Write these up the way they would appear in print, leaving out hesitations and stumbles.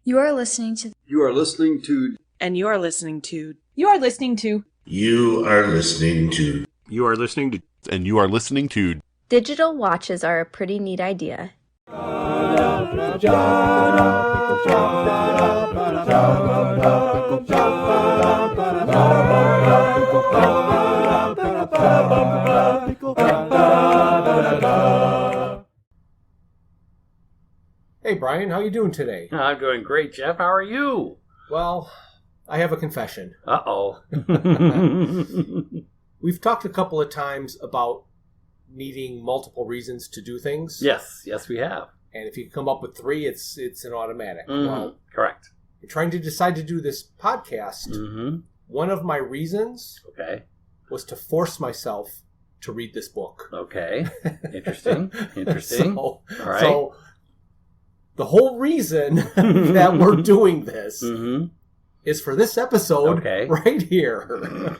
You are listening to. You are listening to. And you are listening to. You are listening to. You are listening to. You are listening to. And you are listening to. Digital watches are a pretty neat idea. Hey Brian, how you doing today? I'm doing great, Jeff. How are you? Well, I have a confession. Uh-oh. We've talked a couple of times about needing multiple reasons to do things. Yes, we have. And if you come up with 3, it's an automatic. Well, correct. I'm trying to decide to do this podcast. Mm-hmm. One of my reasons was to force myself to read this book. Okay. Interesting. All right. So the whole reason that we're doing this is for this episode right here.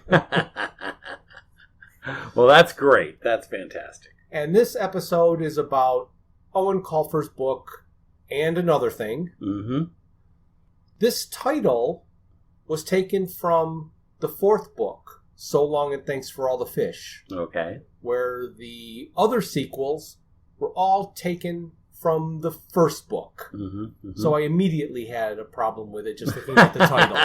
Well, that's great. That's fantastic. And this episode is about Eoin Colfer's book, And Another Thing. Mm-hmm. This title was taken from the 4th book, So Long and Thanks for All the Fish. Okay. Where the other sequels were all taken from the 1st book. Mm-hmm, mm-hmm. So I immediately had a problem with it just looking at the title.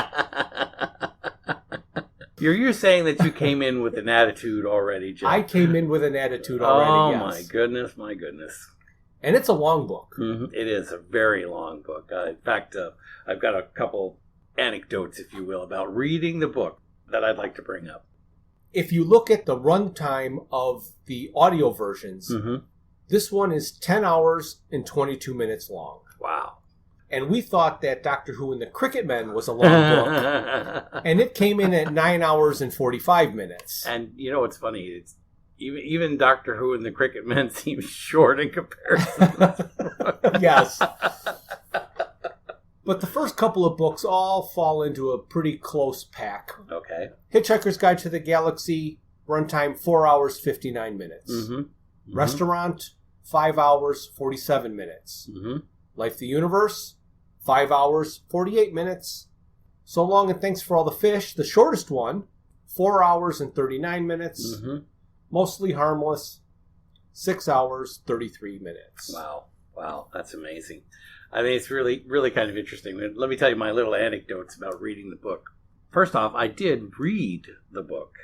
You're saying that you came in with an attitude already, Jeff? I came in with an attitude already, yes. My goodness. And it's a long book. Mm-hmm. It is a very long book. In fact, I've got a couple anecdotes, if you will, about reading the book that I'd like to bring up. If you look at the runtime of the audio versions, this one is 10 hours and 22 minutes long. Wow. And we thought that Doctor Who and the Cricket Men was a long book, and it came in at 9 hours and 45 minutes. And you know what's funny? It's even Doctor Who and the Cricket Men seems short in comparison. Yes. But the first couple of books all fall into a pretty close pack. Okay. Hitchhiker's Guide to the Galaxy, runtime 4 hours, 59 minutes. Mm-hmm. Restaurant, 5 hours, 47 minutes. Mm-hmm. Life the Universe, 5 hours, 48 minutes. So Long and Thanks for All the Fish, the shortest one, 4 hours and 39 minutes. Mm-hmm. Mostly Harmless, 6 hours, 33 minutes. Wow, that's amazing. I mean, it's really, really kind of interesting. Let me tell you my little anecdotes about reading the book. First off, I did read the book.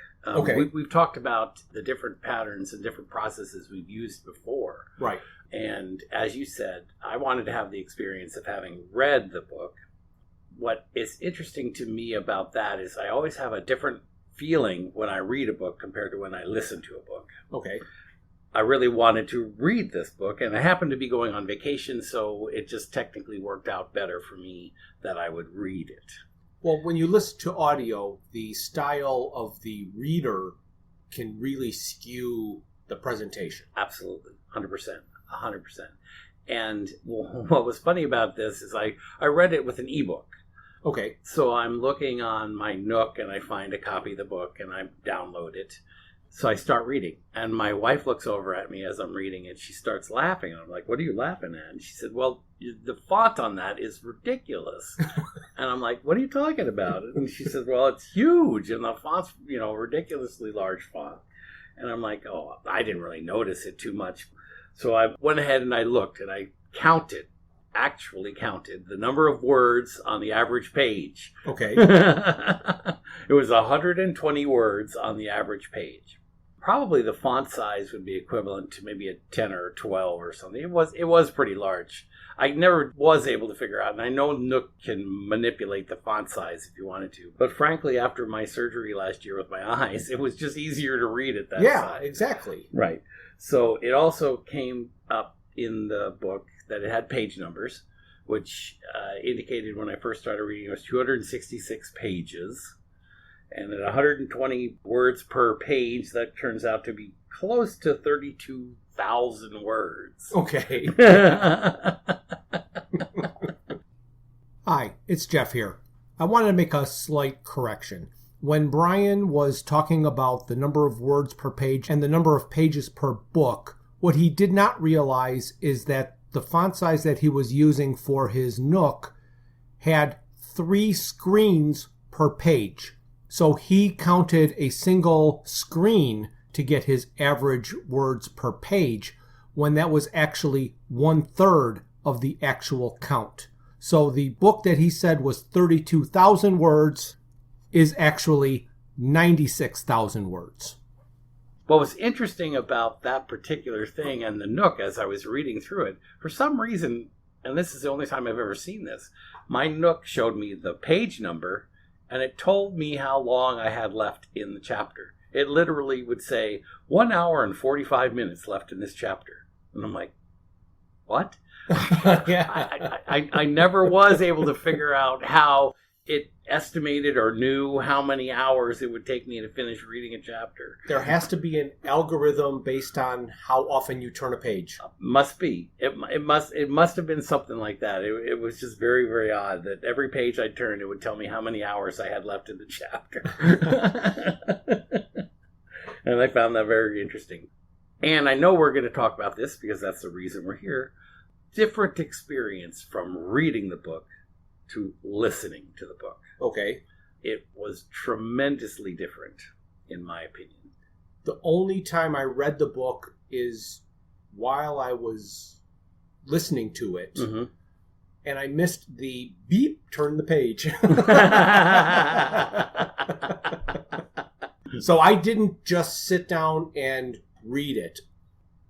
We've talked about the different patterns and different processes we've used before. Right. And as you said, I wanted to have the experience of having read the book. What is interesting to me about that is I always have a different feeling when I read a book compared to when I listen to a book. Okay. I really wanted to read this book, and I happened to be going on vacation, so it just technically worked out better for me that I would read it. Well, when you listen to audio, the style of the reader can really skew the presentation. Absolutely. 100%. And what was funny about this is I read it with an ebook. Okay. So I'm looking on my Nook and I find a copy of the book and I download it. So I start reading and my wife looks over at me as I'm reading it. She starts laughing and I'm like, "What are you laughing at?" And she said, "Well, the font on that is ridiculous." And I'm like, "What are you talking about?" And she said, "Well, it's huge and the font's, ridiculously large font." And I'm like, "Oh, I didn't really notice it too much." So I went ahead and I looked and I actually counted the number of words on the average page. Okay. It was 120 words on the average page. Probably the font size would be equivalent to maybe a 10 or 12 or something. It was pretty large. I never was able to figure out, and I know Nook can manipulate the font size if you wanted to. But frankly, after my surgery last year with my eyes, it was just easier to read at that size. Yeah, exactly. Right. So it also came up in the book that it had page numbers, which indicated when I first started reading it was 266 pages. And at 120 words per page, that turns out to be close to 32,000 words. Okay. Hi, it's Jeff here. I wanted to make a slight correction. When Brian was talking about the number of words per page and the number of pages per book, what he did not realize is that the font size that he was using for his Nook had 3 screens per page. So he counted a single screen to get his average words per page, when that was actually 1/3 of the actual count. So the book that he said was 32,000 words is actually 96,000 words. What was interesting about that particular thing and the Nook, as I was reading through it, for some reason, and this is the only time I've ever seen this, my Nook showed me the page number, and it told me how long I had left in the chapter. It literally would say 1 hour and 45 minutes left in this chapter. And I'm like, what? Yeah. I never was able to figure out how it estimated or knew how many hours it would take me to finish reading a chapter. There has to be an algorithm based on how often you turn a page. Must be. It must have been something like that. It was just very, very odd that every page I turned, it would tell me how many hours I had left in the chapter. And I found that very interesting. And I know we're going to talk about this because that's the reason we're here. Different experience from reading the book to listening to the book. Okay. It was tremendously different, in my opinion. The only time I read the book is while I was listening to it, and I missed the beep, turn the page. So I didn't just sit down and read it.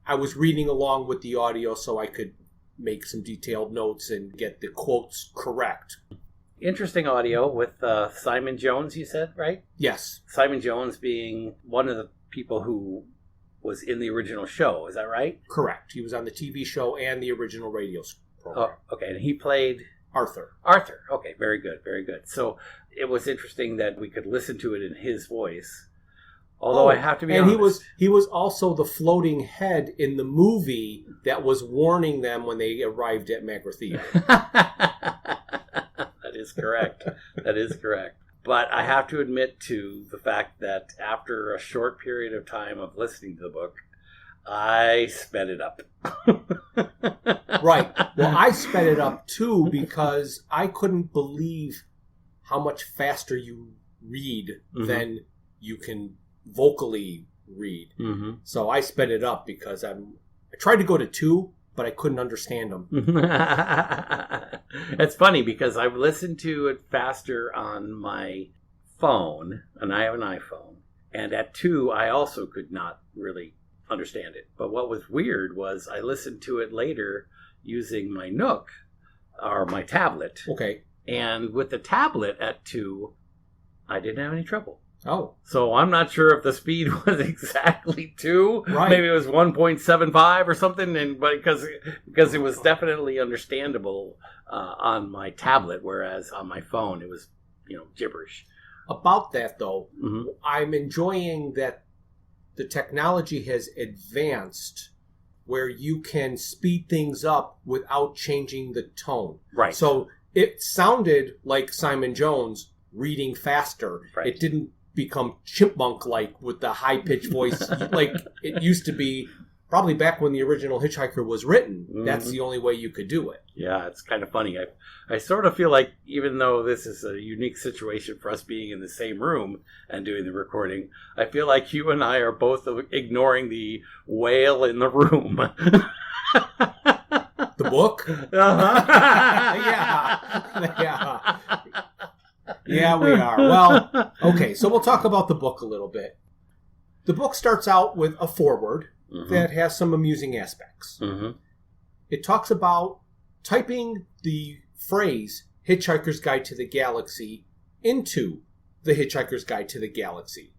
I was reading along with the audio so I could make some detailed notes and get the quotes correct. Interesting audio with Simon Jones, you said, right? Yes. Simon Jones being one of the people who was in the original show, is that right? Correct. He was on the TV show and the original radio program. Oh, okay. And he played... Arthur. Okay, very good, very good. So it was interesting that we could listen to it in his voice. Although I have to be honest. He was also the floating head in the movie that was warning them when they arrived at Magra Theater. That is correct. That is correct. But I have to admit to the fact that after a short period of time of listening to the book, I sped it up. Right. Well, I sped it up too because I couldn't believe how much faster you read than you can vocally read. So I sped it up because I tried to go to 2, but I couldn't understand them. It's funny because I've listened to it faster on my phone, and I have an iPhone, and at 2 I also could not really understand it. But what was weird was I listened to it later using my Nook or my tablet. Okay. And with the tablet at 2, I didn't have any trouble. Oh. So I'm not sure if the speed was exactly 2. Right. Maybe it was 1.75 or something, but because it was definitely understandable on my tablet, whereas on my phone it was, gibberish. About that, though, I'm enjoying that the technology has advanced where you can speed things up without changing the tone. Right. So it sounded like Simon Jones reading faster. Right. It didn't become chipmunk-like with the high-pitched voice like it used to be probably back when the original Hitchhiker was written. That's the only way you could do it. Yeah, it's kind of funny. I sort of feel like even though this is a unique situation for us being in the same room and doing the recording, I feel like you and I are both ignoring the whale in the room. The book? Yeah. Yeah, we are. Well, okay, so we'll talk about the book a little bit. The book starts out with a foreword that has some amusing aspects. It talks about typing the phrase Hitchhiker's Guide to the Galaxy into the Hitchhiker's Guide to the Galaxy.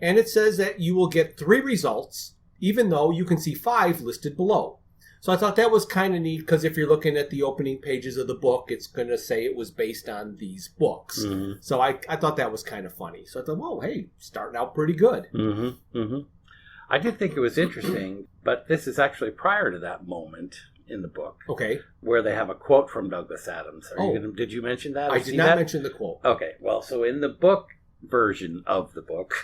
And it says that you will get 3 results, even though you can see 5 listed below. So I thought that was kind of neat, because if you're looking at the opening pages of the book, it's going to say it was based on these books. So I thought that was kind of funny. So I thought, whoa, hey, starting out pretty good. I did think it was interesting, but this is actually prior to that moment in the book. Okay. Where they have a quote from Douglas Adams. Did you mention that? I did not mention the quote. Okay. Well, so in the book version of the book,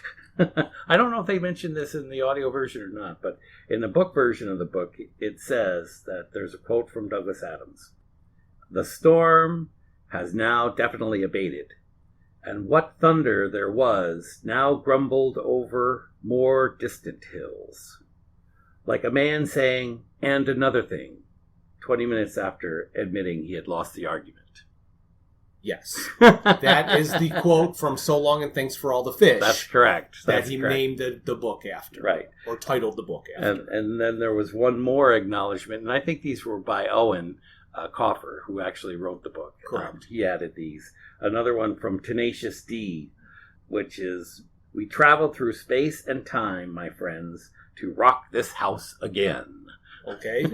I don't know if they mentioned this in the audio version or not, but in the book version of the book, it says that there's a quote from Douglas Adams. "The storm has now definitely abated, and what thunder there was now grumbled over more distant hills, like a man saying, "And another thing," 20 minutes after admitting he had lost the argument. Yes. That is the quote from So Long and Thanks for All the Fish. That's correct. That he named the book after. Right. Or titled the book after. And then there was one more acknowledgement, and I think these were by Eoin Colfer, who actually wrote the book. Correct. He added these. Another one from Tenacious D, which is, "We traveled through space and time, my friends, to rock this house again." Okay.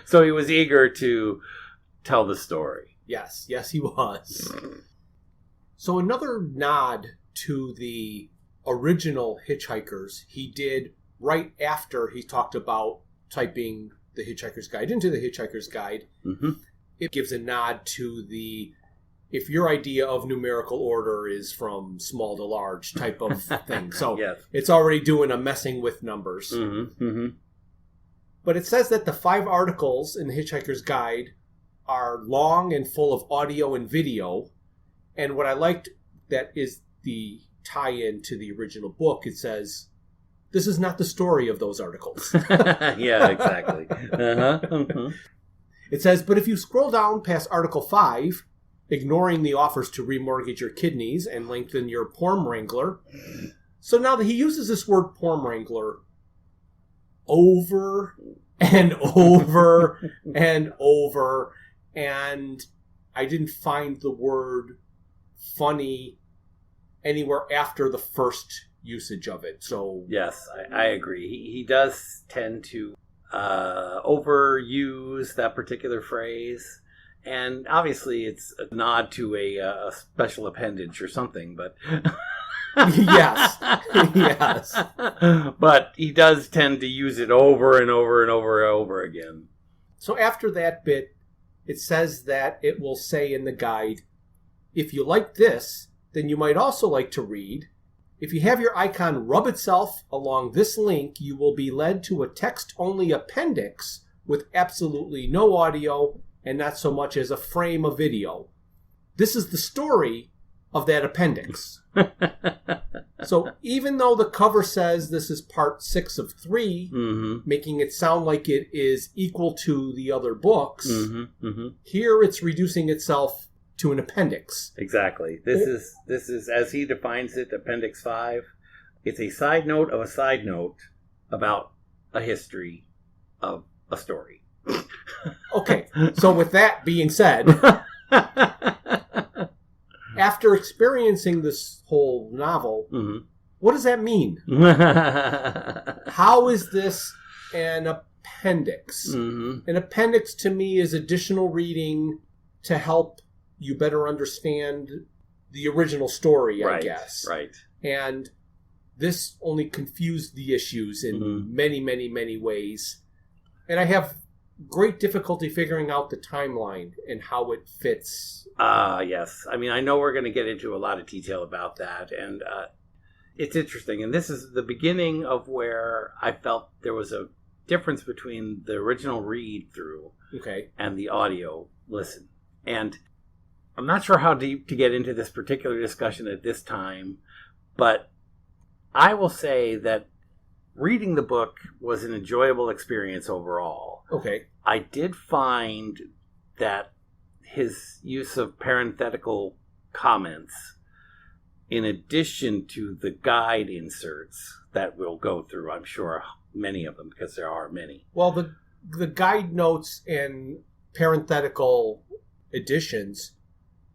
So he was eager to tell the story. Yes, he was. So another nod to the original Hitchhikers he did right after he talked about typing the Hitchhiker's Guide into the Hitchhiker's Guide. Mm-hmm. It gives a nod to the, if your idea of numerical order is from small to large type of thing. So Yes. It's already doing a messing with numbers. Mm-hmm. Mm-hmm. But it says that the 5 articles in the Hitchhiker's Guide are long and full of audio and video. And what I liked that is the tie-in to the original book. It says, this is not the story of those articles. Yeah, exactly. Uh-huh. Uh-huh. It says, but if you scroll down past Article 5, ignoring the offers to remortgage your kidneys and lengthen your porn wrangler. So now that he uses this word porn wrangler over and over and over, and I didn't find the word funny anywhere after the first usage of it. So yes, I agree. He does tend to overuse that particular phrase, and obviously it's a nod to a special appendage or something, but yes. But he does tend to use it over and over and over and over again. So after that bit, it says that it will say in the guide, if you like this, then you might also like to read. If you have your icon rub itself along this link, you will be led to a text-only appendix with absolutely no audio and not so much as a frame of video. This is the story of that appendix. So even though the cover says this is part 6 of 3, Mm-hmm. making it sound like it is equal to the other books, Mm-hmm. Mm-hmm. here it's reducing itself to an appendix. Exactly. This is as he defines it, Appendix 5. It's a side note of a side note about a history of a story. Okay, so with that being said, after experiencing this whole novel, Mm-hmm. what does that mean? How is this an appendix? Mm-hmm. An appendix to me is additional reading to help you better understand the original story, I guess. Right. And this only confused the issues in many, many, many ways. And I have great difficulty figuring out the timeline and how it fits. Yes. I mean, I know we're going to get into a lot of detail about that, and it's interesting. And this is the beginning of where I felt there was a difference between the original read-through and the audio listen. And I'm not sure how deep to get into this particular discussion at this time, but I will say that reading the book was an enjoyable experience overall. Okay. I did find that his use of parenthetical comments, in addition to the guide inserts that we'll go through, I'm sure many of them, because there are many. Well, the guide notes and parenthetical additions,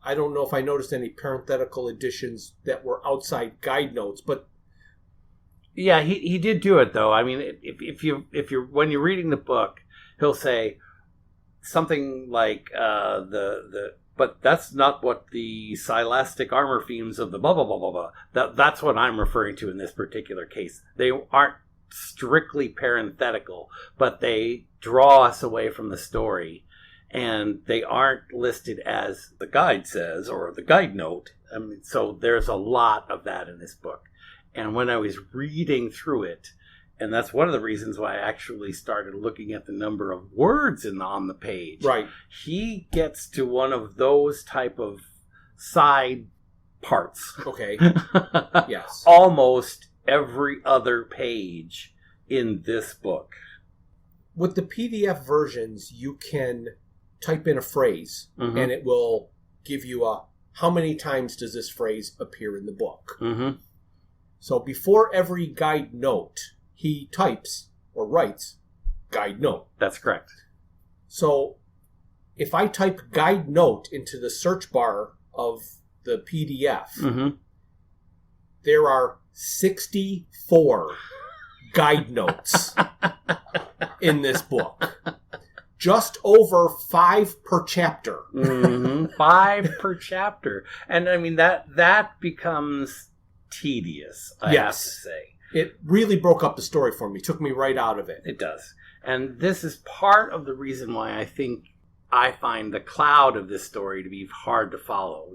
I don't know if I noticed any parenthetical additions that were outside guide notes, but yeah, he did do it though. I mean, if you're when you're reading the book, he'll say something like but that's not what the silastic armor themes of the blah blah blah blah blah. That's what I'm referring to in this particular case. They aren't strictly parenthetical, but they draw us away from the story, and they aren't listed as the guide says or the guide note. I mean, so there's a lot of that in this book. And when I was reading through it, And that's one of the reasons why I actually started looking at the number of words on the page. Right. He gets to one of those type of side parts. Okay. Yes. Almost every other page in this book. With the PDF versions, you can type in a phrase, Mm-hmm. and it will give you how many times does this phrase appear in the book. Mm-hmm. So before every guide note, he types or writes guide note. That's correct. So if I type guide note into the search bar of the PDF, Mm-hmm. there are 64 guide notes in this book. Just over 5 per chapter. Mm-hmm. 5 per chapter. And I mean, that becomes tedious, I have to say. It really broke up the story for me. Took me right out of it. It does. And this is part of the reason why I think I find the cloud of this story to be hard to follow,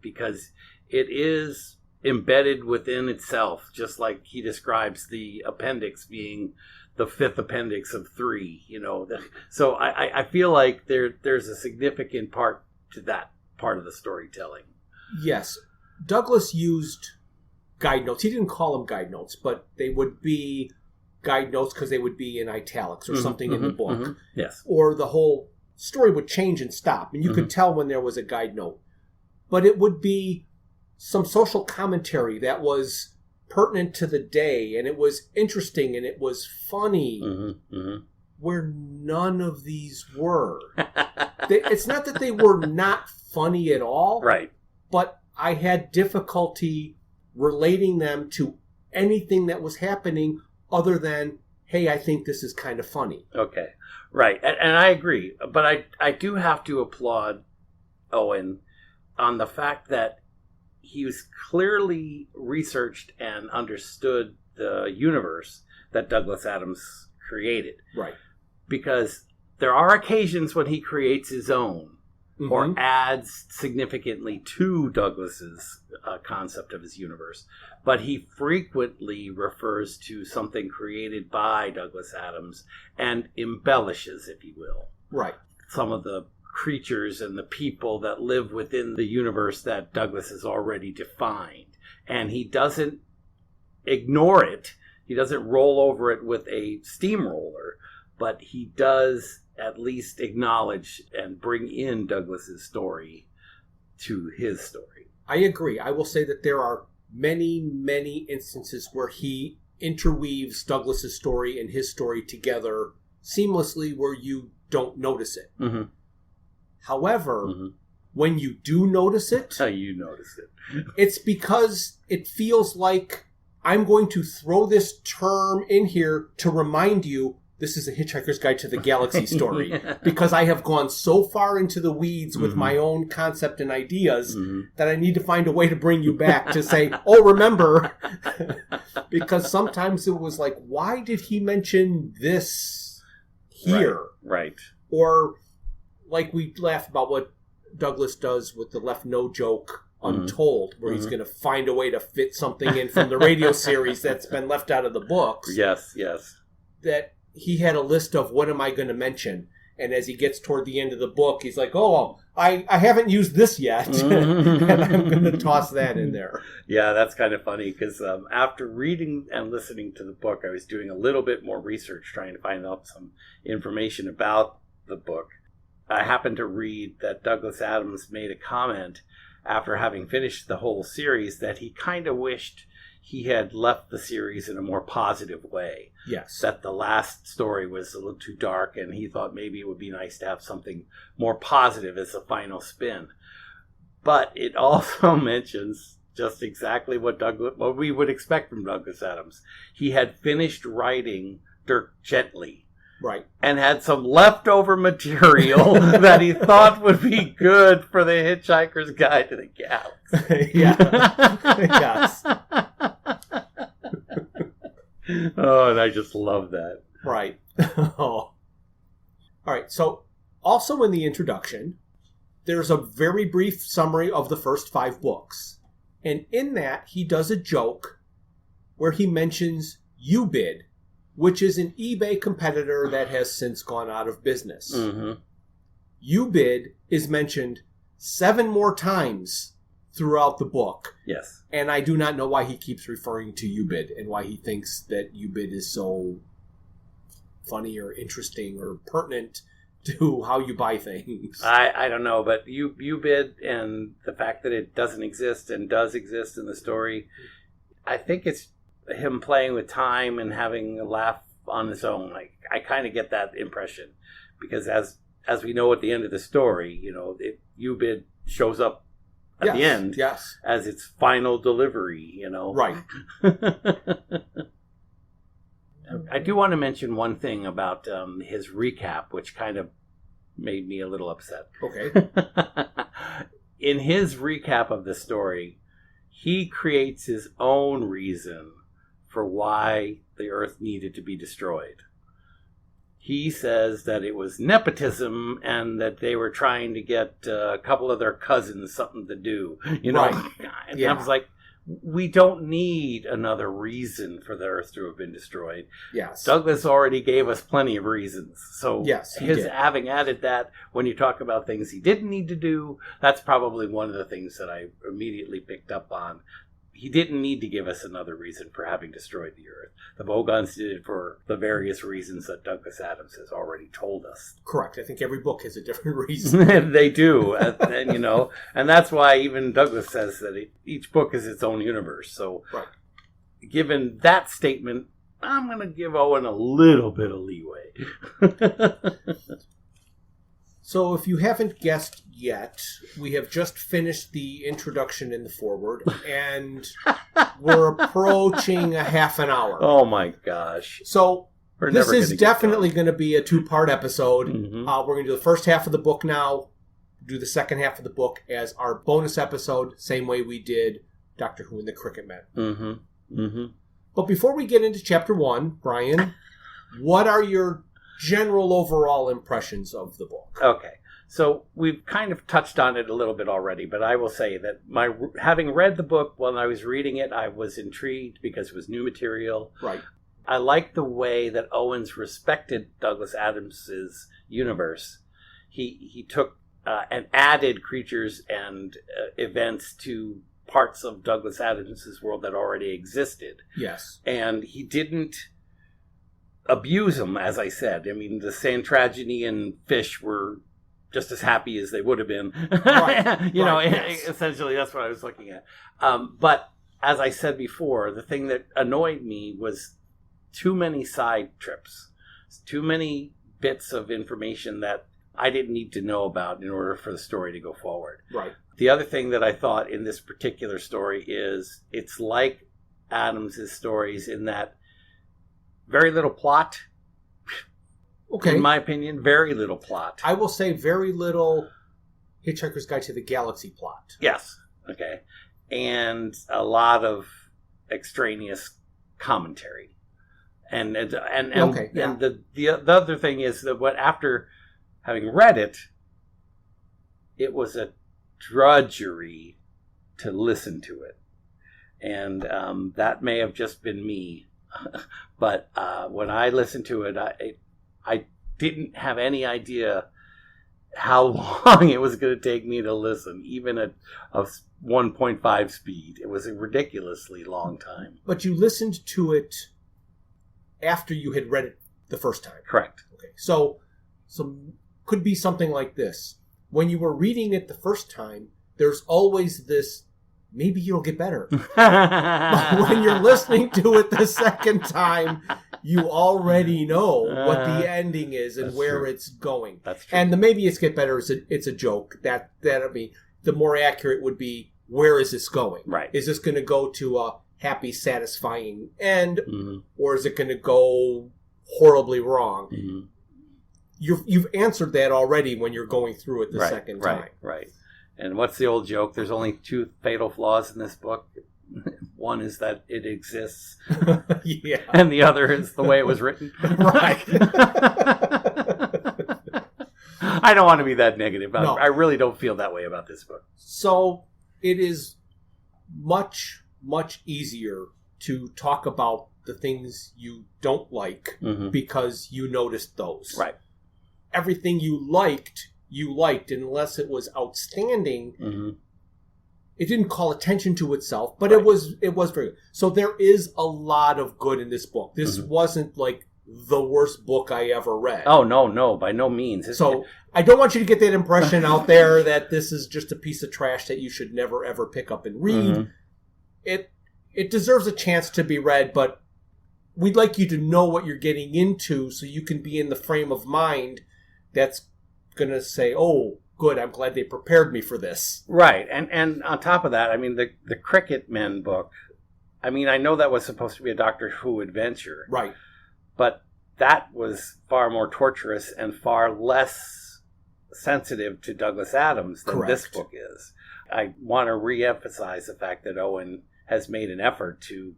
because it is embedded within itself, just like he describes the appendix being the 5th appendix of 3, So I feel like there's a significant part to that part of the storytelling. Yes. Douglas used guide notes. He didn't call them guide notes, but they would be guide notes because they would be in italics or something in the book. Mm-hmm. Yes. Or the whole story would change and stop, and you could tell when there was a guide note. But it would be some social commentary that was pertinent to the day, and it was interesting, and it was funny, where none of these were. It's not that they were not funny at all, Right. but I had difficulty relating them to anything that was happening other than, hey, I think this is kind of funny. Okay. Right. And I agree. But I do have to applaud Eoin on the fact that he was clearly researched and understood the universe that Douglas Adams created. Right. Because there are occasions when he creates his own or adds significantly to Douglas's concept of his universe. But he frequently refers to something created by Douglas Adams and embellishes, if you will, Right. some of the creatures and the people that live within the universe that Douglas has already defined. And he doesn't ignore it. He doesn't roll over it with a steamroller, but he does at least acknowledge and bring in Douglas's story to his story. I agree. I will say that there are many, many instances where he interweaves Douglas's story and his story together seamlessly where you don't notice it. Mm-hmm. However, when you do notice it, You notice it. it's because it feels like I'm going to throw this term in here to remind you this is a Hitchhiker's Guide to the Galaxy story. Because I have gone so far into the weeds with my own concept and ideas that I need to find a way to bring you back to say, oh, remember. Because sometimes it was like, why did he mention this here? Right. Or like we laugh about what Douglas does with the left no joke Untold, where he's going to find a way to fit something in from the radio series that's been left out of the books. Yes. That he had a list of what am I going to mention. And as he gets toward the end of the book, he's like, oh, I haven't used this yet. And I'm going to toss that in there. Yeah, that's kind of funny because after reading and listening to the book, I was doing a little bit more research trying to find out some information about the book. I happened to read that Douglas Adams made a comment after having finished the whole series that he kind of wished he had left the series in a more positive way. Yes. That the last story was a little too dark, and he thought maybe it would be nice to have something more positive as a final spin. But it also mentions just exactly what we would expect from Douglas Adams. He had finished writing Dirk Gently. Right. And had some leftover material that he thought would be good for the Hitchhiker's Guide to the Galaxy. Yes. Oh, and I just love that. Right. Oh. All right. So, also in the introduction, there's a very brief summary of the first 5 books. And in that, he does a joke where he mentions U-Bid, which is an eBay competitor that has since gone out of business. Mm-hmm. UBID is mentioned 7 more times throughout the book. Yes. And I do not know why he keeps referring to UBID and why he thinks that UBID is so funny or interesting or pertinent to how you buy things. I don't know, but UBID and the fact that it doesn't exist and does exist in the story, I think it's him playing with time and having a laugh on his own. Like, I kind of get that impression because as we know at the end of the story, UBID shows up at the end as its final delivery, Right. I do want to mention one thing about his recap, which kind of made me a little upset. Okay. In his recap of the story, he creates his own reason for why the Earth needed to be destroyed. He says that it was nepotism and that they were trying to get a couple of their cousins something to do. Right. And I was like, we don't need another reason for the Earth to have been destroyed. Yes. Douglas already gave us plenty of reasons. So yes, he his did. having added that when you talk about things he didn't need to do, that's probably one of the things that I immediately picked up on. He didn't need to give us another reason for having destroyed the Earth. The Vogons did it for the various reasons that Douglas Adams has already told us. Correct. I think every book has a different reason. They do. And that's why even Douglas says that each book is its own universe. So right. Given that statement, I'm going to give Owen a little bit of leeway. So if you haven't guessed yet, we have just finished the introduction and the foreword, and we're approaching a half an hour. Oh my gosh. So this is definitely going going to be a 2-part episode. Mm-hmm. We're going to do the first half of the book now, do the second half of the book as our bonus episode, same way we did Doctor Who and the Cricket Men. Mm-hmm. Mm-hmm. But before we get into Chapter 1, Brian, what are your general overall impressions of the book? Okay. So we've kind of touched on it a little bit already, but I will say that having read the book when I was reading it, I was intrigued because it was new material. Right. I liked the way that Owens respected Douglas Adams's universe. He took and added creatures and events to parts of Douglas Adams's world that already existed. Yes. And he didn't abuse them, as I said. I mean, the sand tragedy and fish were just as happy as they would have been. Right. Yes. Essentially that's what I was looking at. But as I said before, the thing that annoyed me was too many side trips, too many bits of information that I didn't need to know about in order for the story to go forward. Right. The other thing that I thought in this particular story is it's like Adams's stories in that very little plot. Okay. In my opinion, very little plot. I will say very little Hitchhiker's Guide to the Galaxy plot. Yes. Okay. And a lot of extraneous commentary. And Okay, yeah. and the other thing is that after having read it, it was a drudgery to listen to it. And that may have just been me. But when I listened to it, I didn't have any idea how long it was going to take me to listen, even at 1.5 speed. It was a ridiculously long time. But you listened to it after you had read it the first time. Correct. Okay. So could be something like this. When you were reading it the first time, there's always this, maybe it'll get better. But when you're listening to it the second time, you already know what the ending is and where true. it's going. That's true. And the maybe it's get better it's a joke. That'll be the more accurate would be, where is this going? Right. Is this going to go to a happy, satisfying end, Mm-hmm. or is it going to go horribly wrong? Mm-hmm. You've answered that already when you're going through it the second time. Right. And what's the old joke? There's only 2 fatal flaws in this book. One is that it exists, Yeah. and the other is the way it was written. Right. I don't want to be that negative. No. I really don't feel that way about this book. So it is much, much easier to talk about the things you don't like Mm-hmm. because you noticed those. Right. Everything you liked, unless it was outstanding. Mm-hmm. It didn't call attention to itself, but Right. it was very good. So there is a lot of good in this book. This Mm-hmm. wasn't like the worst book I ever read. Oh, no, by no means. So I don't want you to get that impression out there that this is just a piece of trash that you should never ever pick up and read. Mm-hmm. It deserves a chance to be read, but we'd like you to know what you're getting into so you can be in the frame of mind that's going to say, oh, good, I'm glad they prepared me for this. Right. And on top of that, I mean, the Cricket Men book, I mean, I know that was supposed to be a Doctor Who adventure. Right. But that was far more torturous and far less sensitive to Douglas Adams than this Correct. book is. I want to re-emphasize the fact that Eoin has made an effort to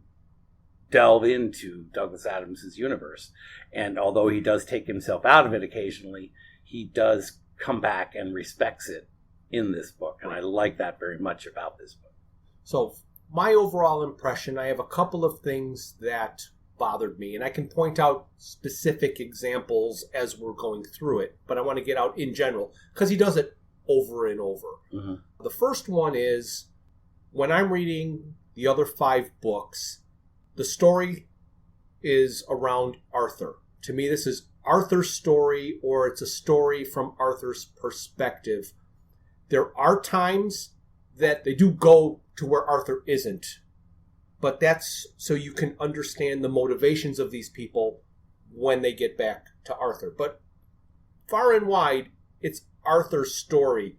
delve into Douglas Adams' universe. And although he does take himself out of it occasionally, he does come back and respects it in this book. And I like that very much about this book. So my overall impression, I have a couple of things that bothered me, and I can point out specific examples as we're going through it, but I want to get out in general because he does it over and over. Mm-hmm. The first one is when I'm reading the other 5 books, the story is around Arthur. To me, this is Arthur's story, or it's a story from Arthur's perspective. There are times that they do go to where Arthur isn't, but that's so you can understand the motivations of these people when they get back to Arthur. But far and wide, it's Arthur's story,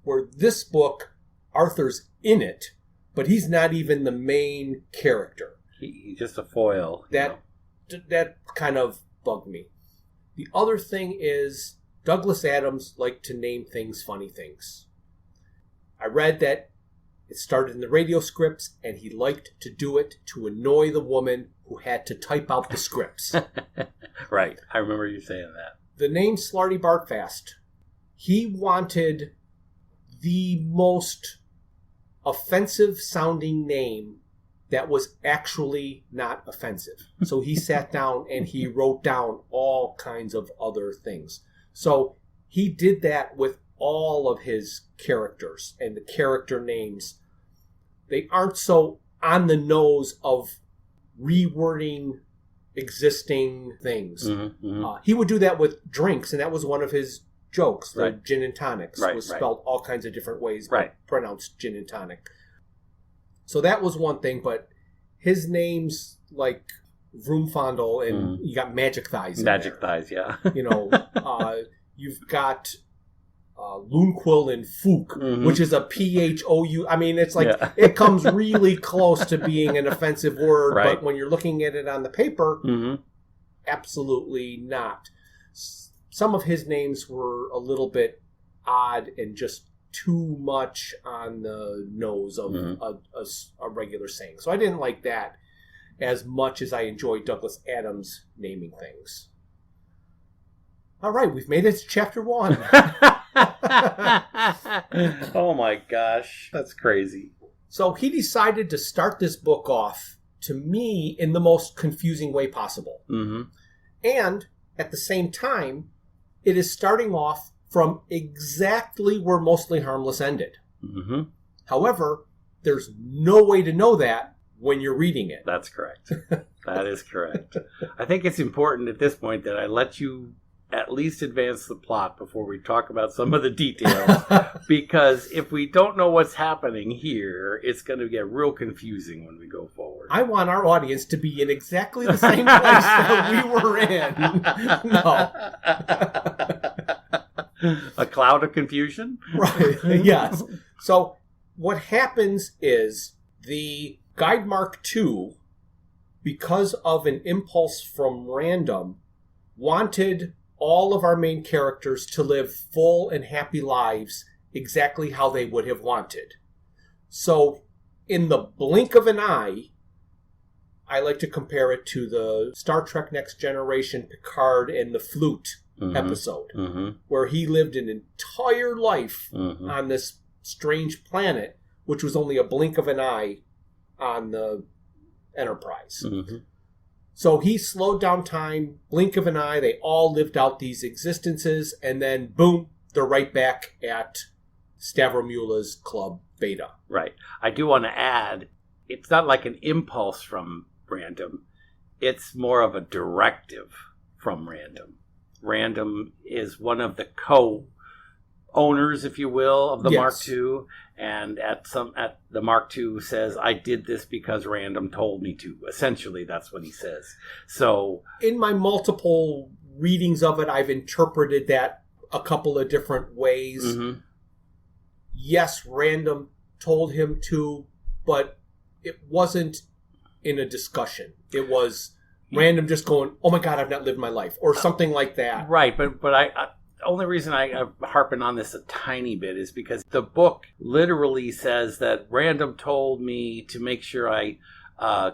where this book, Arthur's in it, but he's not even the main character. He's just a foil. That kind of bugged me. The other thing is Douglas Adams liked to name things funny things. I read that it started in the radio scripts, and he liked to do it to annoy the woman who had to type out the scripts. Right. I remember you saying that. The name Slarty Bartfast, he wanted the most offensive sounding name that was actually not offensive. So he sat down and he wrote down all kinds of other things. So he did that with all of his characters and the character names. They aren't so on the nose of rewording existing things. Mm-hmm, mm-hmm. He would do that with drinks, and that was one of his jokes. The Right. gin and tonics Right, was right. spelled all kinds of different ways, Right. but pronounced gin and tonic. So that was one thing, but his name's like Vroomfondle, and you got Magic Thighs in Magic there. Thighs, yeah. You know, you've got Loonquill and Fook, Mhm. which is a Phou. I mean, it's like Yeah. it comes really close to being an offensive word, Right. but when you're looking at it on the paper, Mm-hmm. absolutely not. Some of his names were a little bit odd and just too much on the nose of a regular saying. So I didn't like that as much as I enjoyed Douglas Adams naming things. All right, we've made it to chapter 1. Oh my gosh, that's crazy. So he decided to start this book off, to me, in the most confusing way possible. Mm-hmm. And at the same time, it is starting off from exactly where Mostly Harmless ended. Mm-hmm. However, there's no way to know that when you're reading it. That's correct. That is correct. I think it's important at this point that I let you at least advance the plot before we talk about some of the details. Because if we don't know what's happening here, it's going to get real confusing when we go forward. I want our audience to be in exactly the same place that we were in. No. A cloud of confusion? Right, yes. So what happens is the Guide Mark II, because of an impulse from random, wanted all of our main characters to live full and happy lives exactly how they would have wanted. So in the blink of an eye, I like to compare it to the Star Trek Next Generation Picard and the Flute episode, where he lived an entire life on this strange planet, which was only a blink of an eye on the Enterprise. So he slowed down time, blink of an eye, they all lived out these existences, and then boom, they're right back at Stavromula's Club Beta. Right. I do want to add, it's not like an impulse from Random. It's more of a directive from Random. Random is one of the co-owners, if you will, of the Yes. Mark II. And at the Mark II says, I did this because Random told me to. Essentially, that's what he says. So In my multiple readings of it, I've interpreted that a couple of different ways. mhm. Yes, Random told him to, but it wasn't in a discussion. It was Random just going, oh my God, I've not lived my life, or something like that. Right, but I only reason I'm harping on this a tiny bit is because the book literally says that Random told me to make sure I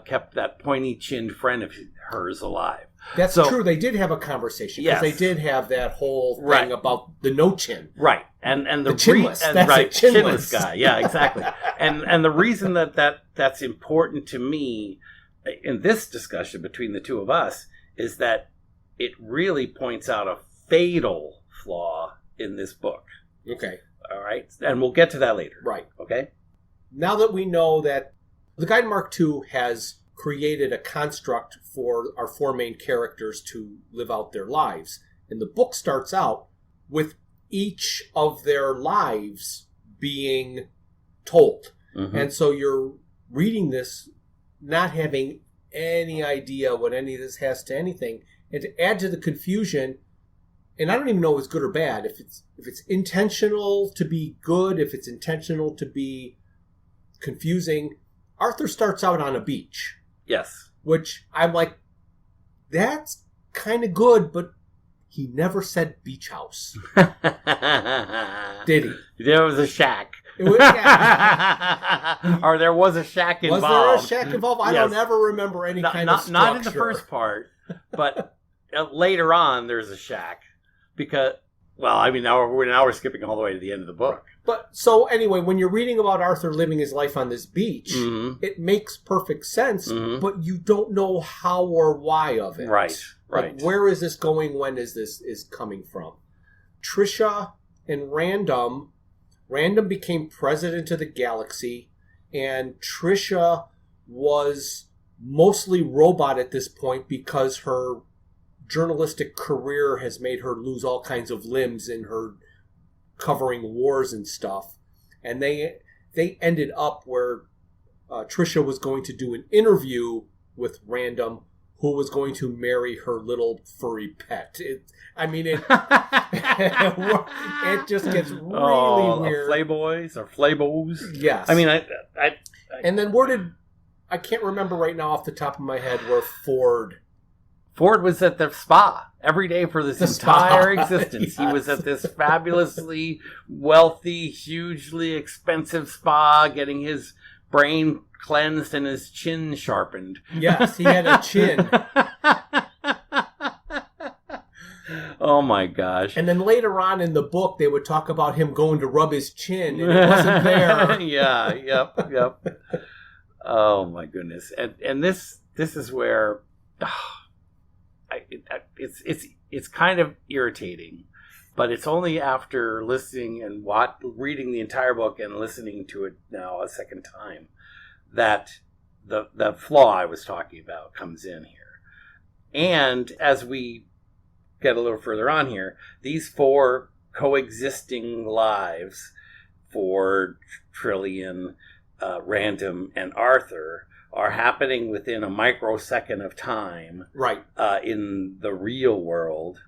kept that pointy-chinned friend of hers alive. That's So- true. They did have a conversation because Yes. they did have that whole thing Right. about the no chin. Right, and The chinless. That's right, it, chinless. guy. Yeah, exactly. and the reason that's important to me in this discussion between the two of us is that it really points out a fatal flaw in this book. Okay, All right, and we'll get to that later. right. Okay. Now that we know that the Guide Mark II has created a construct for our four main characters to live out their lives, and the book starts out with each of their lives being told. Mhm. And so you're reading this not having any idea what any of this has to anything. And to add to the confusion, and I don't even know if it's good or bad, if it's intentional to be good, if it's intentional to be confusing. Arthur starts out on a beach, Yes. which I'm like, that's kind of good, but he never said beach house, did he? There was a shack. It was, yeah. Or there was a shack Was involved. there a shack involved? I Yes. don't ever remember any kind of structure. Not in the first part, but later on there's a shack because, well, I mean, now we're skipping all the way to the end of the book. But so anyway, when you're reading about Arthur living his life on this beach, Mhm. it makes perfect sense, Mhm. but you don't know how or why of it. Right. Like, where is this going? When is this coming from? Trisha and Random became president of the galaxy, and Trisha was mostly robot at this point because her journalistic career has made her lose all kinds of limbs in her covering wars and stuff. And they ended up where Trisha was going to do an interview with Random, who was going to marry her little furry pet. It just gets really weird. Flayboys or Flaybos. Yes. I mean, and then I can't remember right now off the top of my head where Ford was at the spa every day for this The spa. entire existence. He Yes. was at this fabulously wealthy, hugely expensive spa, getting his brain cleansed and his chin sharpened. Yes, he had a chin. Oh my gosh. And then later on in the book, they would talk about him going to rub his chin, and it wasn't there. Yeah, yep. Oh my goodness. And this is where it's kind of irritating, but it's only after listening and reading the entire book and listening to it now a second time that the flaw I was talking about comes in here. And as we get a little further on here, these four coexisting lives for Trillian, Random, and Arthur are happening within a microsecond of time Right. in the real world,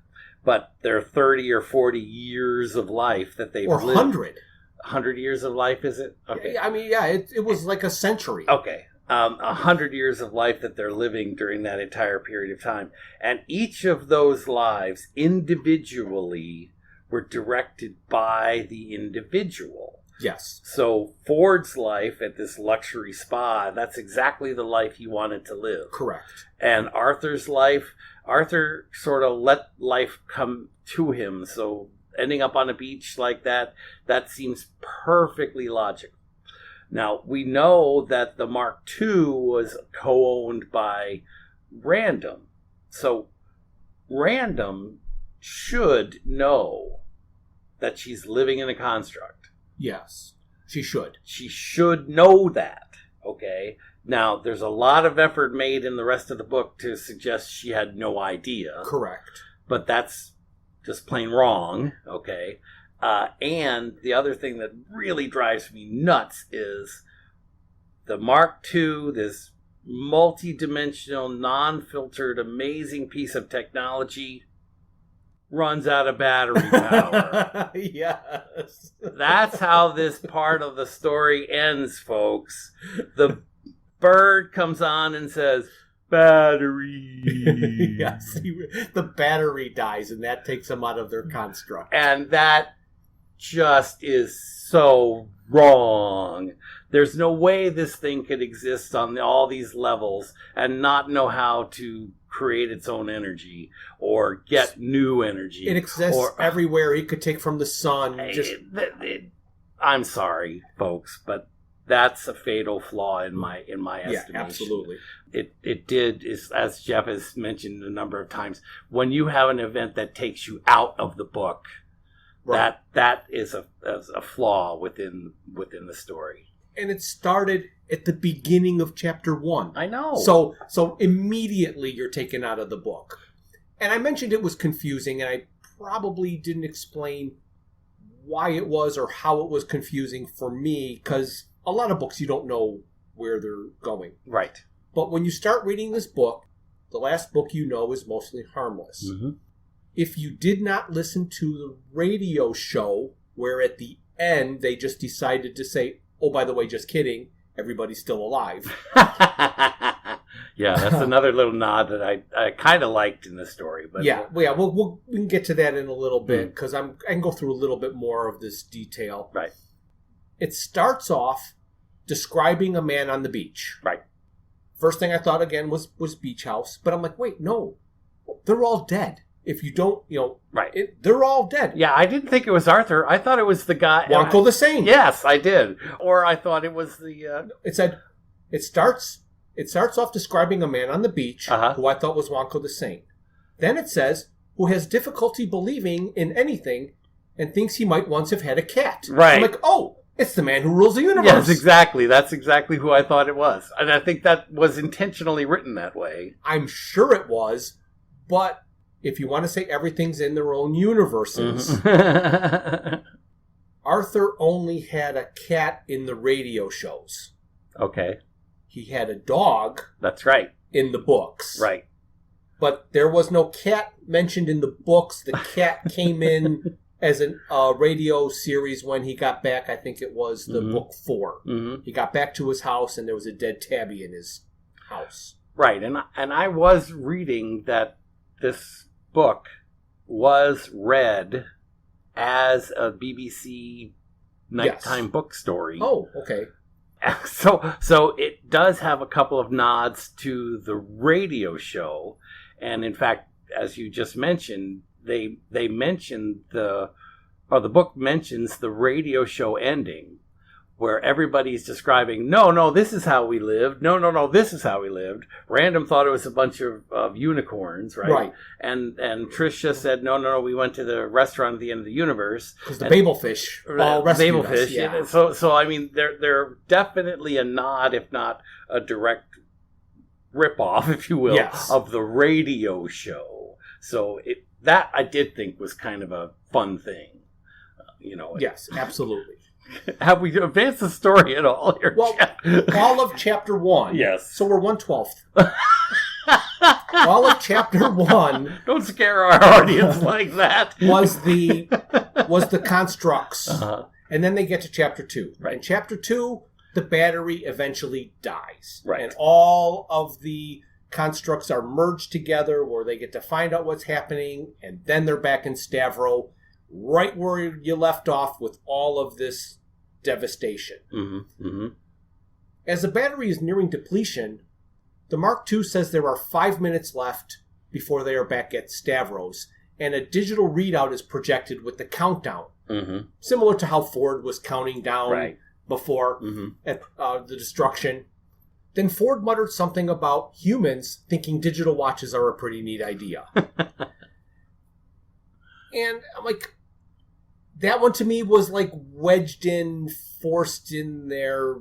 but they're 30 or 40 years of life that they've Or lived. 100. 100 years of life, is it? Okay. I mean, yeah, it was like a century. Okay. 100 years of life that they're living during that entire period of time. And each of those lives individually were directed by the individual. Yes. So Ford's life at this luxury spa, that's exactly the life he wanted to live. Correct. And Arthur's life, Arthur sort of let life come to him. So ending up on a beach like that seems perfectly logical. Now, we know that the Mark II was co-owned by Random. So Random should know that she's living in a construct. Yes, she should. She should know that, okay? Now, there's a lot of effort made in the rest of the book to suggest she had no idea. Correct. But that's just plain wrong, okay? And the other thing that really drives me nuts is the Mark II, this multi-dimensional, non-filtered, amazing piece of technology, runs out of battery power. Yes. That's how this part of the story ends, folks. The bird comes on and says, battery. Yes, the battery dies, and that takes them out of their construct. And that just is so wrong. There's no way this thing could exist on all these levels and not know how to create its own energy or get new energy. It exists everywhere. It could take from the sun. I'm sorry, folks, but that's a fatal flaw in my estimation. Yeah, absolutely. It did, as Jeff has mentioned a number of times, when you have an event that takes you out of the book, right, that is a flaw within the story. And it started at the beginning of chapter 1. I know. So immediately you're taken out of the book. And I mentioned it was confusing, and I probably didn't explain why it was or how it was confusing for me, because a lot of books you don't know where they're going. Right. But when you start reading this book, the last book you know is mostly harmless. Mm-hmm. If you did not listen to the radio show, where at the end they just decided to say, oh, by the way, just kidding, everybody's still alive. Yeah, that's another little nod that I kind of liked in the story. But we can get to that in a little bit, because I can go through a little bit more of this detail. Right. It starts off describing a man on the beach. Right. First thing I thought again was beach house, but I'm like, wait, no, they're all dead. If you don't, right, they're all dead. Yeah, I didn't think it was Arthur. I thought it was the guy. Wonko the Saint. Yes, I did. Or I thought it was the... It said, it starts off describing a man on the beach, who I thought was Wonko the Saint. Then it says, who has difficulty believing in anything and thinks he might once have had a cat. Right. I'm like, oh, it's the man who rules the universe. Yes, exactly. That's exactly who I thought it was. And I think that was intentionally written that way. I'm sure it was, but... if you want to say everything's in their own universes, Arthur only had a cat in the radio shows. Okay. He had a dog. That's right. In the books. Right. But there was no cat mentioned in the books. The cat came in as a radio series when he got back. I think it was the book 4. Mm-hmm. He got back to his house and there was a dead tabby in his house. Right. And I was reading that this book was read as a BBC nighttime book story. Oh, okay. So it does have a couple of nods to the radio show, and in fact, as you just mentioned, they mentioned the book mentions the radio show ending, where everybody's describing, no, this is how we lived. No, this is how we lived. Random thought it was a bunch of unicorns, right? Right. And Tricia said, no, we went to the restaurant at the end of the universe. Because the Babelfish all rescued Babelfish, us. Yeah. So I mean, they're definitely a nod, if not a direct ripoff, if you will, of the radio show. So that I did think was kind of a fun thing. Yes, absolutely. Have we advanced the story at all here? Well, all of chapter 1. Yes. So we're 1/12. All of chapter 1. Don't scare our audience like that. Was the constructs. And then they get to chapter 2. Right. In chapter 2, the battery eventually dies. Right. And all of the constructs are merged together where they get to find out what's happening, and then they're back in Stavro, right where you left off with all of this devastation. Mm-hmm. Mm-hmm. As the battery is nearing depletion, the Mark II says there are 5 minutes left before they are back at Stavros, and a digital readout is projected with the countdown. Mm-hmm. Similar to how Ford was counting down before at the destruction. Then Ford muttered something about humans thinking digital watches are a pretty neat idea. And I'm like, that one to me was like wedged in, forced in there,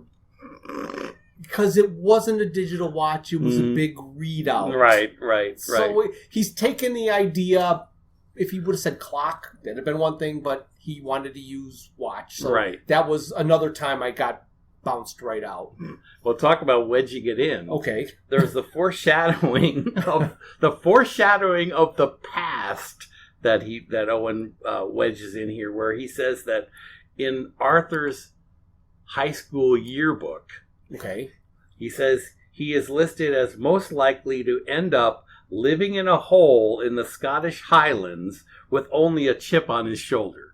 because it wasn't a digital watch, it was a big readout. Right. So he's taken the idea, if he would have said clock, that'd have been one thing, but he wanted to use watch. So that was another time I got bounced right out. Well, talk about wedging it in. Okay. There's the foreshadowing of the past that Eoin wedges in here, where he says that in Arthur's high school yearbook, he says he is listed as most likely to end up living in a hole in the Scottish Highlands with only a chip on his shoulder.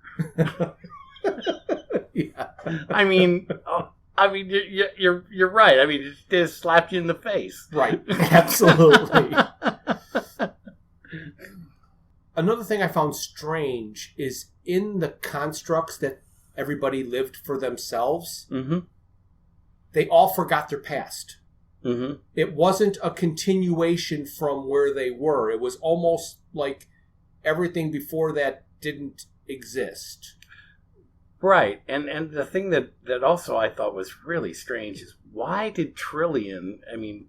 Yeah. I mean, you're right. I mean, it just slapped you in the face. Right. Absolutely. Another thing I found strange is in the constructs that everybody lived for themselves, they all forgot their past. It wasn't a continuation from where they were. It was almost like everything before that didn't exist. Right. And the thing that also I thought was really strange is, why did Trillian, I mean,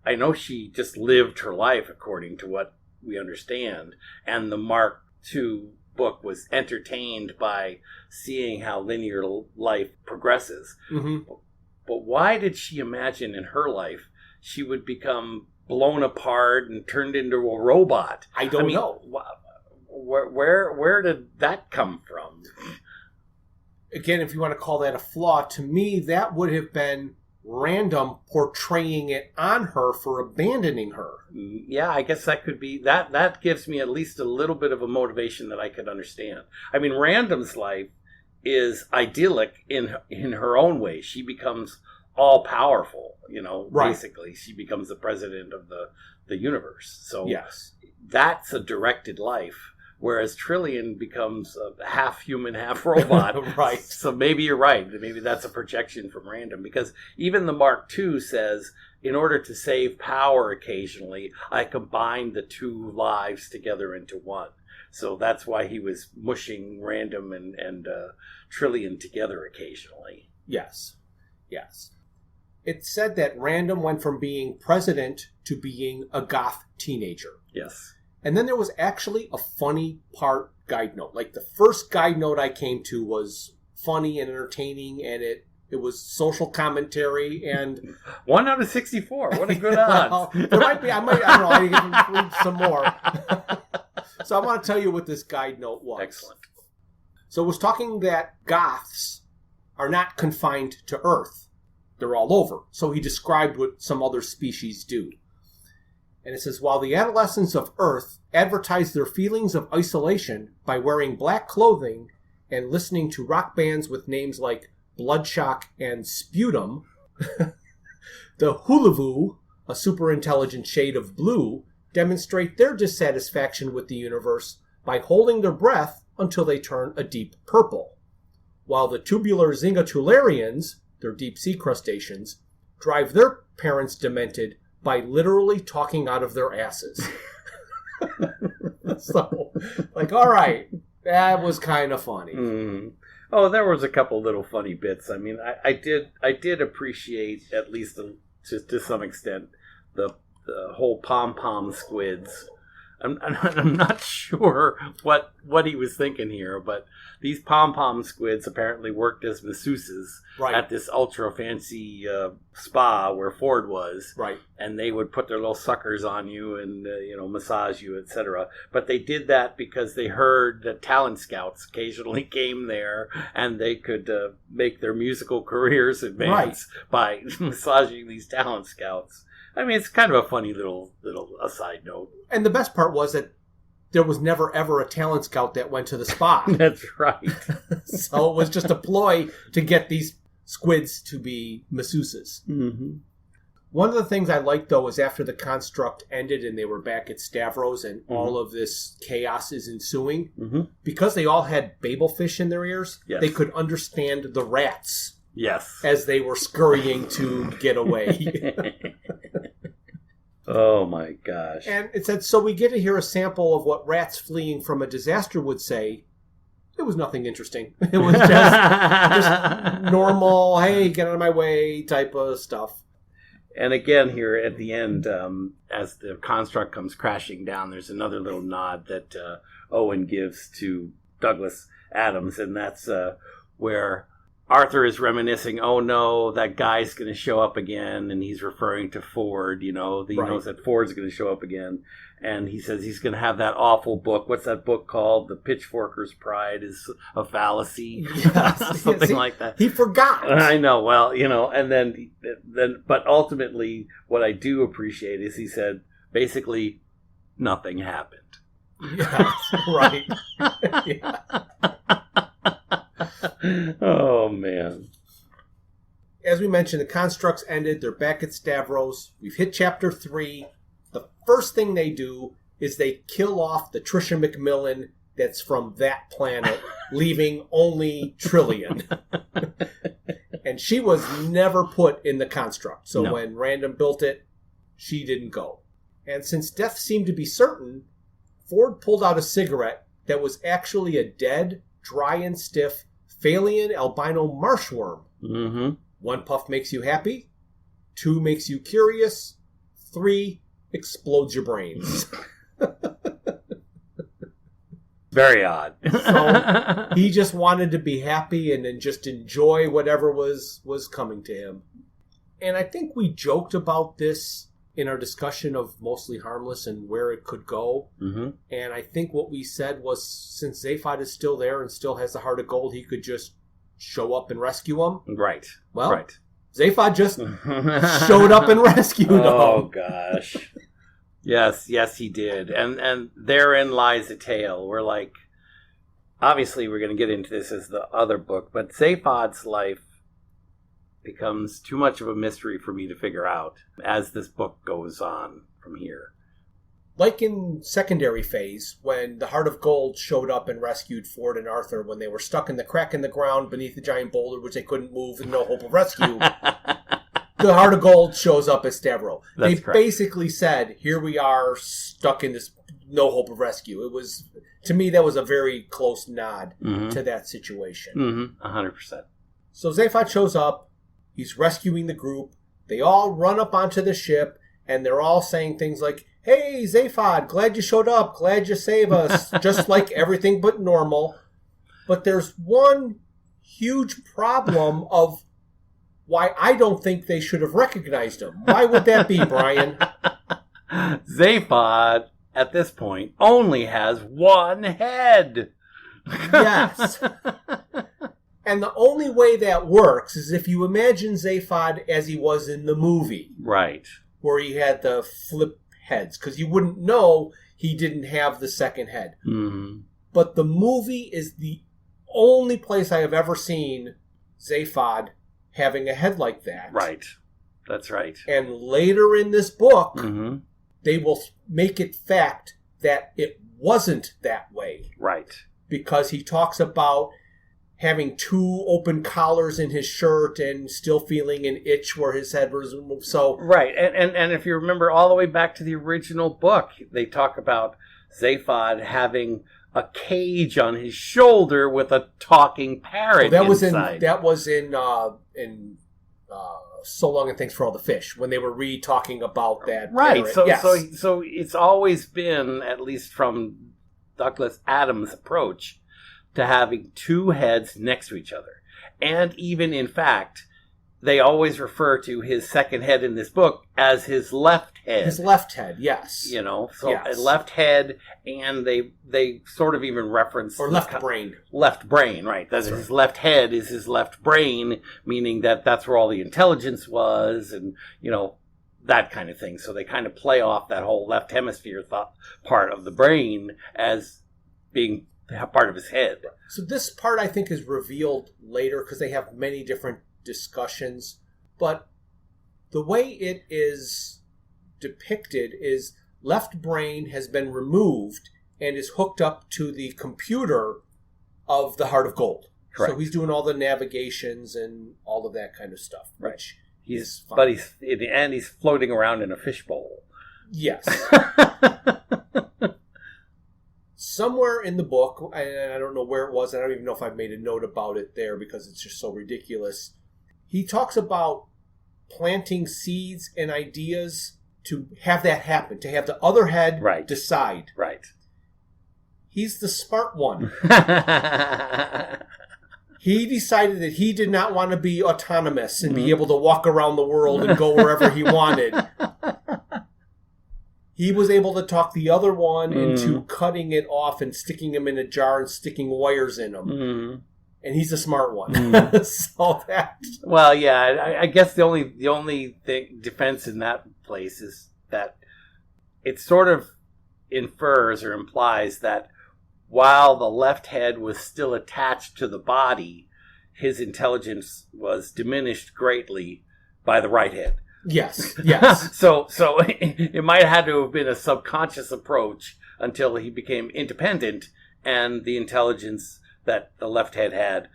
I know she just lived her life according to what we understand, and the Mark II book was entertained by seeing how linear life progresses. But why did she imagine in her life she would become blown apart and turned into a robot? I don't know. Where did that come from? Again, if you want to call that a flaw, to me that would have been random portraying it on her for abandoning her. Yeah, I guess that could be that gives me at least a little bit of a motivation that I could understand. I mean, Random's life is idyllic in her own way. She becomes all powerful, basically. She becomes the president of the universe. So yes, that's a directed life. Whereas Trillian becomes a half human, half robot. Right. So maybe you're right. Maybe that's a projection from Random. Because even the Mark II says, in order to save power occasionally, I combined the two lives together into one. So that's why he was mushing Random and Trillian together occasionally. Yes. It said that Random went from being president to being a goth teenager. Yes. And then there was actually a funny part guide note. Like the first guide note I came to was funny and entertaining, and it was social commentary and 1 out of 64. What a good odds. There might be. I don't know. I can read some more. So I want to tell you what this guide note was. Excellent. So it was talking that goths are not confined to Earth. They're all over. So he described what some other species do. And it says, while the adolescents of Earth advertise their feelings of isolation by wearing black clothing and listening to rock bands with names like Bloodshock and Sputum, the Hulavu, a superintelligent shade of blue, demonstrate their dissatisfaction with the universe by holding their breath until they turn a deep purple, while the tubular Zingatularians, their deep-sea crustaceans, drive their parents demented by literally talking out of their asses. So, all right, that was kind of funny. Oh, there was a couple little funny bits. I mean, I did appreciate, at least to some extent, the whole pom-pom squids. I'm not sure what he was thinking here, but these pom-pom squids apparently worked as masseuses at this ultra fancy spa where Ford was. Right. And they would put their little suckers on you and massage you, etc. But they did that because they heard that talent scouts occasionally came there, and they could make their musical careers advance by massaging these talent scouts. I mean, it's kind of a funny little aside note. And the best part was that there was never, ever a talent scout that went to the spa. That's right. So it was just a ploy to get these squids to be masseuses. Mm-hmm. One of the things I liked, though, was after the construct ended and they were back at Stavros and all of this chaos is ensuing, because they all had babel fish in their ears, they could understand the rats Yes. as they were scurrying to get away. Oh my gosh. And it said, so we get to hear a sample of what rats fleeing from a disaster would say. It was nothing interesting. It was just normal, hey, get out of my way type of stuff. And again, here at the end, as the construct comes crashing down, there's another little nod that Eoin gives to Douglas Adams, and that's where Arthur is reminiscing, oh no, that guy's going to show up again, and he's referring to Ford, he knows that Ford's going to show up again, and he says he's going to have that awful book. What's that book called? The Pitchforker's Pride is a Fallacy. Yes. Something like that. He forgot. I know, well, and then, but ultimately, what I do appreciate is he said, basically, nothing happened. Yes, right. Yeah. Oh, man. As we mentioned, the constructs ended. They're back at Stavros. We've hit chapter 3. The first thing they do is they kill off the Tricia McMillan that's from that planet, leaving only Trillian. And she was never put in the construct. So No. when Random built it, she didn't go. And since death seemed to be certain, Ford pulled out a cigarette that was actually a dead, dry and stiff Phalian albino marshworm. Mm-hmm. 1 puff makes you happy. 2 makes you curious. 3 explodes your brains. Very odd. So he just wanted to be happy and then just enjoy whatever was coming to him. And I think we joked about this in our discussion of Mostly Harmless and where it could go. Mm-hmm. And I think what we said was, since Zaphod is still there and still has the heart of gold, he could just show up and rescue him. Right. Well, right. Zaphod just showed up and rescued him. Oh, gosh. Yes, he did. And therein lies a tale. We're like, obviously we're going to get into this as the other book, but Zaphod's life becomes too much of a mystery for me to figure out as this book goes on from here. Like in secondary phase, when the Heart of Gold showed up and rescued Ford and Arthur when they were stuck in the crack in the ground beneath the giant boulder, which they couldn't move and no hope of rescue, the Heart of Gold shows up as Stavro. They correct. basically said, here we are stuck in this no hope of rescue. It was, to me, that was a very close nod to that situation. Mm-hmm. 100%. So Zaphod shows up. He's rescuing the group. They all run up onto the ship, and they're all saying things like, hey, Zaphod, glad you showed up. Glad you saved us. Just like everything but normal. But there's one huge problem of why I don't think they should have recognized him. Why would that be, Brian? Zaphod, at this point, only has one head. Yes. And the only way that works is if you imagine Zaphod as he was in the movie. Right. Where he had the flip heads. Because you wouldn't know he didn't have the second head. Mm-hmm. But the movie is the only place I have ever seen Zaphod having a head like that. Right. That's right. And later in this book, Mm-hmm. they will make it fact that it wasn't that way. Right. Because he talks about having 2 open collars in his shirt and still feeling an itch where his head was removed. So Right. And if you remember all the way back to the original book, they talk about Zaphod having a cage on his shoulder with a talking parrot inside. That was in So Long and Thanks for All the Fish, when they were re-talking about that. Right. parrot. So, Yes. so it's always been, at least from Douglas Adams' approach, to having 2 heads next to each other. And even, in fact, they always refer to his second head in this book as his left head. His left head, yes. You know, so Yes. a left head, and they sort of even reference... Or left brain. Left brain, right. That's his left head is his left brain, meaning that that's where all the intelligence was, and, that kind of thing. So they kind of play off that whole left hemisphere part of the brain as being part of his head. So this part, I think, is revealed later because they have many different discussions. But the way it is depicted is left brain has been removed and is hooked up to the computer of the Heart of Gold. Correct. So he's doing all the navigations and all of that kind of stuff. Right. Which is fun. But he's floating around in a fishbowl. Yes. Somewhere in the book, and I don't know where it was, I don't even know if I've made a note about it there because it's just so ridiculous. He talks about planting seeds and ideas to have that happen, to have the other head decide. Right. He's the smart one. He decided that he did not want to be autonomous and be able to walk around the world and go wherever he wanted. He was able to talk the other one into cutting it off and sticking him in a jar and sticking wires in him. And he's a smart one. So that. Well, yeah, I guess the only defense in that place is that it sort of infers or implies that while the left head was still attached to the body, his intelligence was diminished greatly by the right head. Yes. So it might have had to have been a subconscious approach until he became independent and the intelligence that the left head had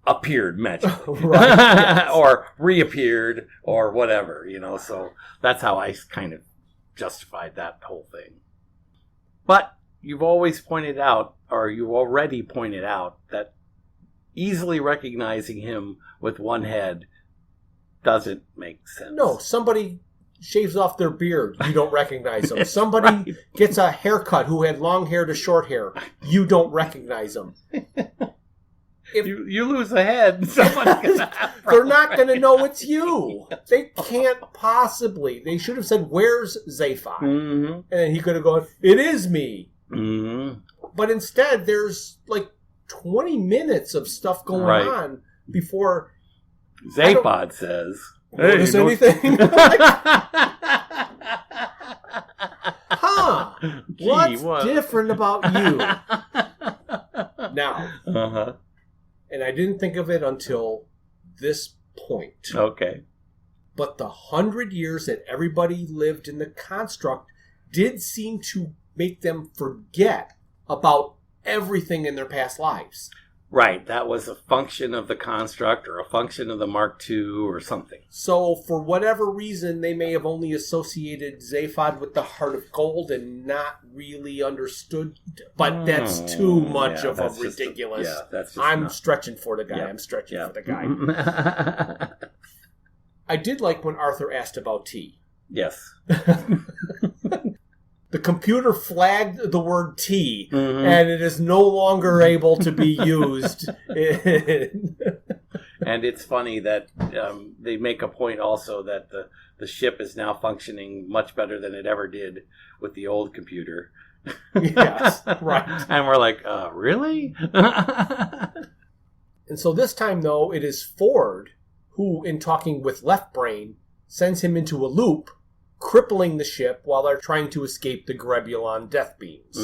appeared magically. Yes. Or reappeared or whatever, so that's how I kind of justified that whole thing. But you've already pointed out that easily recognizing him with one head doesn't make sense. No, somebody shaves off their beard, you don't recognize them. Somebody gets a haircut who had long hair to short hair, you don't recognize them. If you lose a head, someone's gonna have they're not going to know it's you. They can't possibly. They should have said, "Where's Zaphod?" And then he could have gone, "It is me." But instead, there's like 20 minutes of stuff going on before Zaphod says, "Notice anything?" Gee, what's different about you? Now, and I didn't think of it until this point. Okay. But the 100 years that everybody lived in the construct did seem to make them forget about everything in their past lives. Right. That was a function of the construct or a function of the Mark II or something. So for whatever reason, they may have only associated Zaphod with the Heart of Gold and not really understood. But that's too much of a ridiculous. I'm stretching for the guy. I'm stretching for the guy. I did like when Arthur asked about tea. Yes. The computer flagged the word tea, and it is no longer able to be used. And it's funny that they make a point also that the ship is now functioning much better than it ever did with the old computer. Yes, right. And we're like, really? And so this time, though, it is Ford who, in talking with Left Brain, sends him into a loop, crippling the ship while they're trying to escape the Grebulon death beams.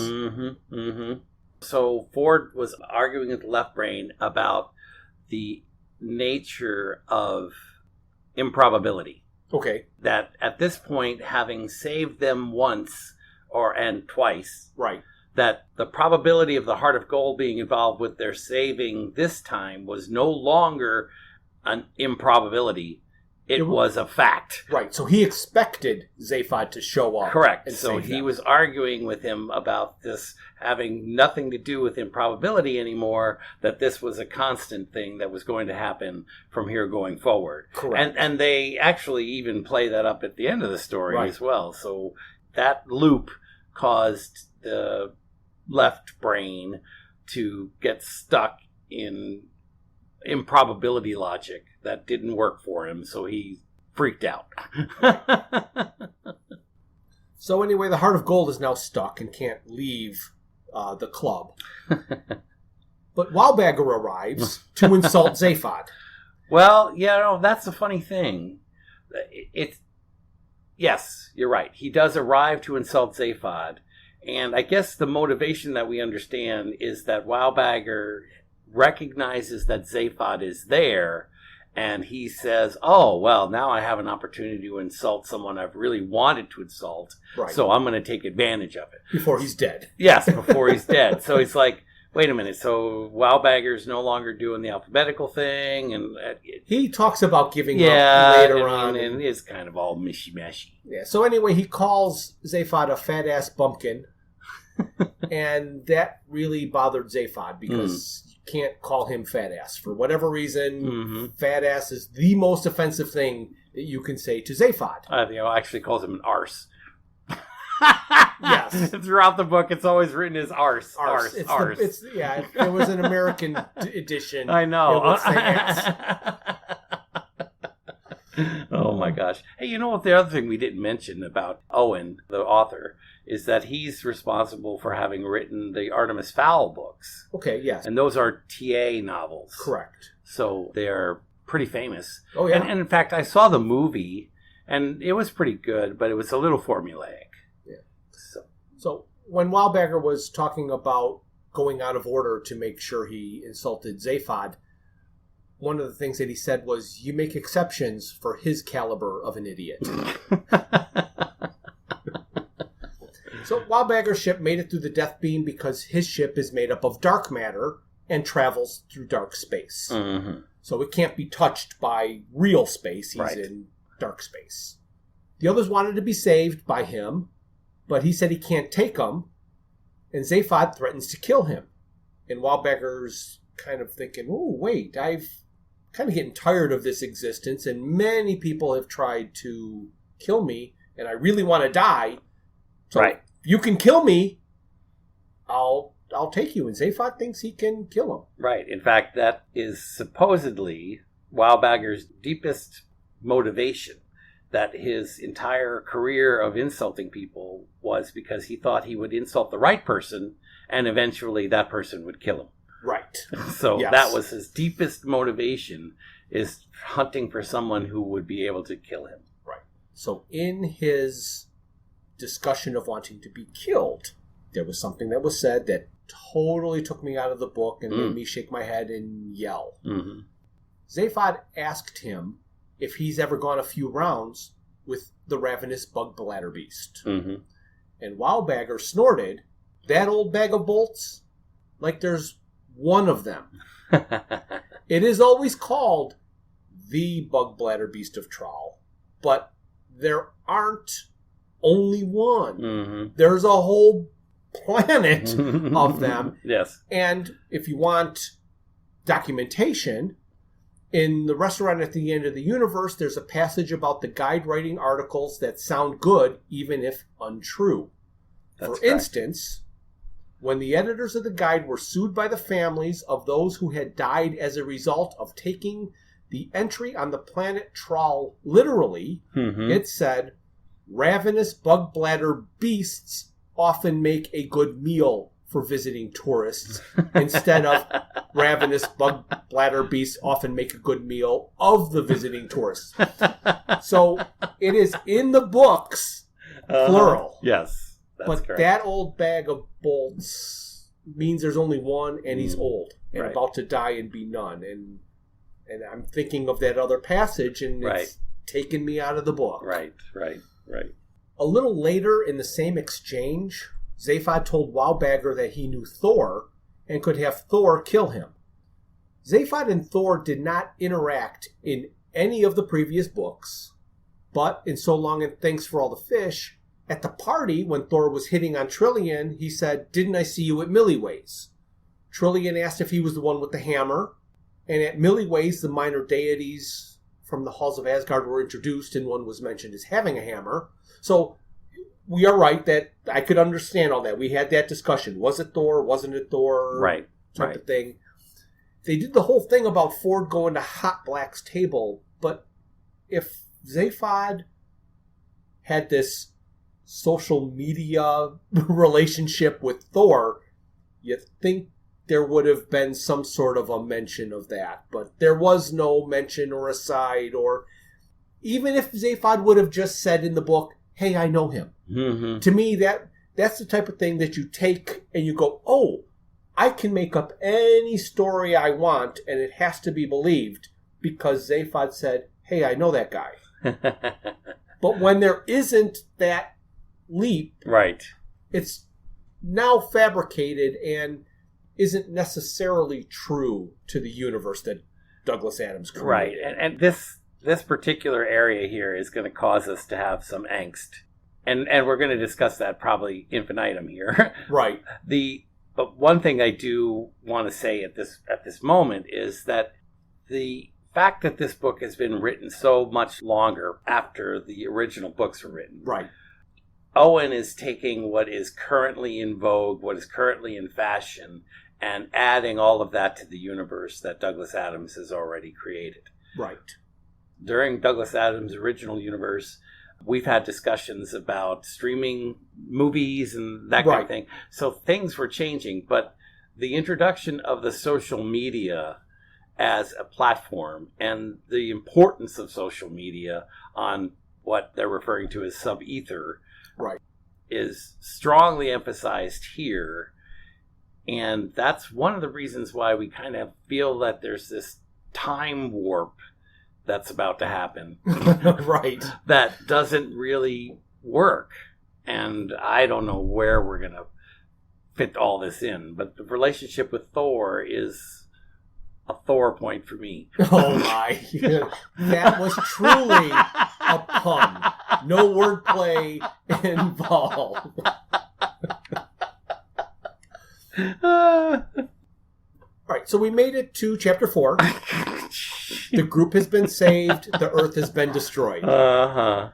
So Ford was arguing with Left Brain about the nature of improbability. Okay. That at this point, having saved them once and twice, right, that the probability of the Heart of Gold being involved with their saving this time was no longer an improbability. It was a fact. Right. So he expected Zaphod to show up. Correct. So he was arguing with him about this having nothing to do with improbability anymore, that this was a constant thing that was going to happen from here going forward. Correct. And they actually even play that up at the end of the story as well. So that loop caused the Left Brain to get stuck in improbability logic that didn't work for him, so he freaked out. So anyway, the Heart of Gold is now stuck and can't leave the club. But Wildbagger arrives to insult Zaphod. Well, that's the funny thing. Yes, you're right. He does arrive to insult Zaphod, and I guess the motivation that we understand is that Wildbagger recognizes that Zaphod is there, and he says, "Oh, well, now I have an opportunity to insult someone I've really wanted to insult, so I'm going to take advantage of it." Before he's dead. Yes, before he's dead. So it's like, Wait a minute. So Wowbagger's no longer doing the alphabetical thing, and he talks about giving up later on, and it's kind of all mishy-mashy. Yeah. So anyway, he calls Zaphod a fat-ass bumpkin, and that really bothered Zaphod because you can't call him fat-ass. For whatever reason, fat-ass is the most offensive thing that you can say to Zaphod. Actually calls him an arse. Yes. Throughout the book, it's always wrten as arse. Arse. Arse. If there was an American edition. I know. It would say ass. Oh my gosh. Hey, you know what? The other thing we didn't mention about Eoin, the author, is that he's responsible for having written the Artemis Fowl books. Okay, yes. And those are TA novels. Correct. So they're pretty famous. Oh, yeah. And in fact, I saw the movie, and it was pretty good, but it was a little formulaic. So when Wildbagger was talking about going out of order to make sure he insulted Zaphod, one of the things that he said was, you make exceptions for his caliber of an idiot. So Wildbagger's ship made it through the Death Beam because his ship is made up of dark matter and travels through dark space. Mm-hmm. So it can't be touched by real space. He's in dark space. The others wanted to be saved by him, but he said he can't take them, and Zaphod threatens to kill him. And Wildbagger's kind of thinking, oh, wait, I've kind of getting tired of this existence, and many people have tried to kill me, and I really want to die. So if you can kill me, I'll take you. And Zaphod thinks he can kill him. Right. In fact, that is supposedly Wildbagger's deepest motivation. That his entire career of insulting people was because he thought he would insult the right person, and eventually that person would kill him. Right. So that was his deepest motivation, is hunting for someone who would be able to kill him. Right. So in his discussion of wanting to be killed, there was something that was said that totally took me out of the book and made me shake my head and yell. Mm-hmm. Zaphod asked him if he's ever gone a few rounds with the ravenous bug bladder beast. Mm-hmm. And Wildbagger snorted, that old bag of bolts, like there's one of them. It is always called the bug bladder beast of Traal, but there aren't only one. Mm-hmm. There's a whole planet of them. Yes. And if you want documentation, in The Restaurant at the End of the Universe, there's a passage about the guide writing articles that sound good, even if untrue. For instance, when the editors of the guide were sued by the families of those who had died as a result of taking the entry on the planet Traal literally, it said, ravenous bug bladder beasts often make a good meal for visiting tourists, instead of ravenous bug bladder beasts often make a good meal of the visiting tourists. So it is in the books, plural. Yes, that's correct. That old bag of bolts means there's only one, and he's old and about to die and be none. And I'm thinking of that other passage, and it's taken me out of the book. Right. A little later in the same exchange, Zaphod told Wildbagger that he knew Thor and could have Thor kill him. Zaphod and Thor did not interact in any of the previous books, but in So Long and Thanks for All the Fish, at the party when Thor was hitting on Trillian, he said, "Didn't I see you at Milliways?" Trillian asked if he was the one with the hammer, and at Milliways the minor deities from the Halls of Asgard were introduced, and one was mentioned as having a hammer. So we are right that I could understand all that. We had that discussion. Was it Thor? Wasn't it Thor? Right. Type of thing. They did the whole thing about Ford going to Hot Black's table, but if Zaphod had this social media relationship with Thor, you think there would have been some sort of a mention of that. But there was no mention or aside, or even if Zaphod would have just said in the book, "Hey, I know him." Mm-hmm. To me, that's the type of thing that you take and you go, oh, I can make up any story I want and it has to be believed because Zaphod said, "Hey, I know that guy." But when there isn't that leap, right, it's now fabricated, and isn't necessarily true to the universe that Douglas Adams created. Right. And this particular area here is going to cause us to have some angst. And we're going to discuss that probably infinitum here. Right. But one thing I do want to say at this moment is that the fact that this book has been written so much longer after the original books were written. Right. Eoin is taking what is currently in vogue, what is currently in fashion, and adding all of that to the universe that Douglas Adams has already created. Right. During Douglas Adams' original universe, we've had discussions about streaming movies and that kind of thing. So things were changing, but the introduction of the social media as a platform and the importance of social media on what they're referring to as sub-ether is strongly emphasized here. And that's one of the reasons why we kind of feel that there's this time warp that's about to happen. Right. That doesn't really work. And I don't know where we're going to fit all this in. But the relationship with Thor is a Thor point for me. Oh my. That was truly a pun. No wordplay involved. All right, so we made it to chapter 4. The group has been saved. The Earth has been destroyed. Uh-huh.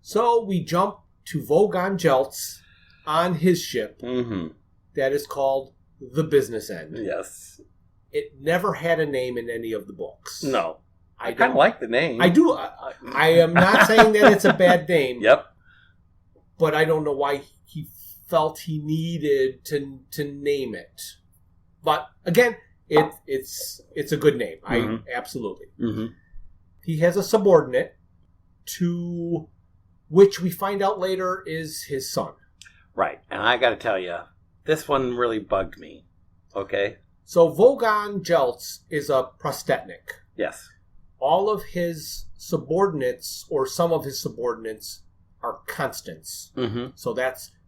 So we jump to Vogon Jeltz on his ship that is called the Business End. Yes. It never had a name in any of the books. No. I kind of like the name. I do. I am not saying that it's a bad name. Yep. But I don't know why he felt he needed to name it. But again, it's a good name. Absolutely. He has a subordinate to which we find out later is his son. Right. And I got to tell you, this one really bugged me. Okay? So Vogon Jeltz is a prostetnik. Yes. All of his subordinates, or some of his subordinates, are constants.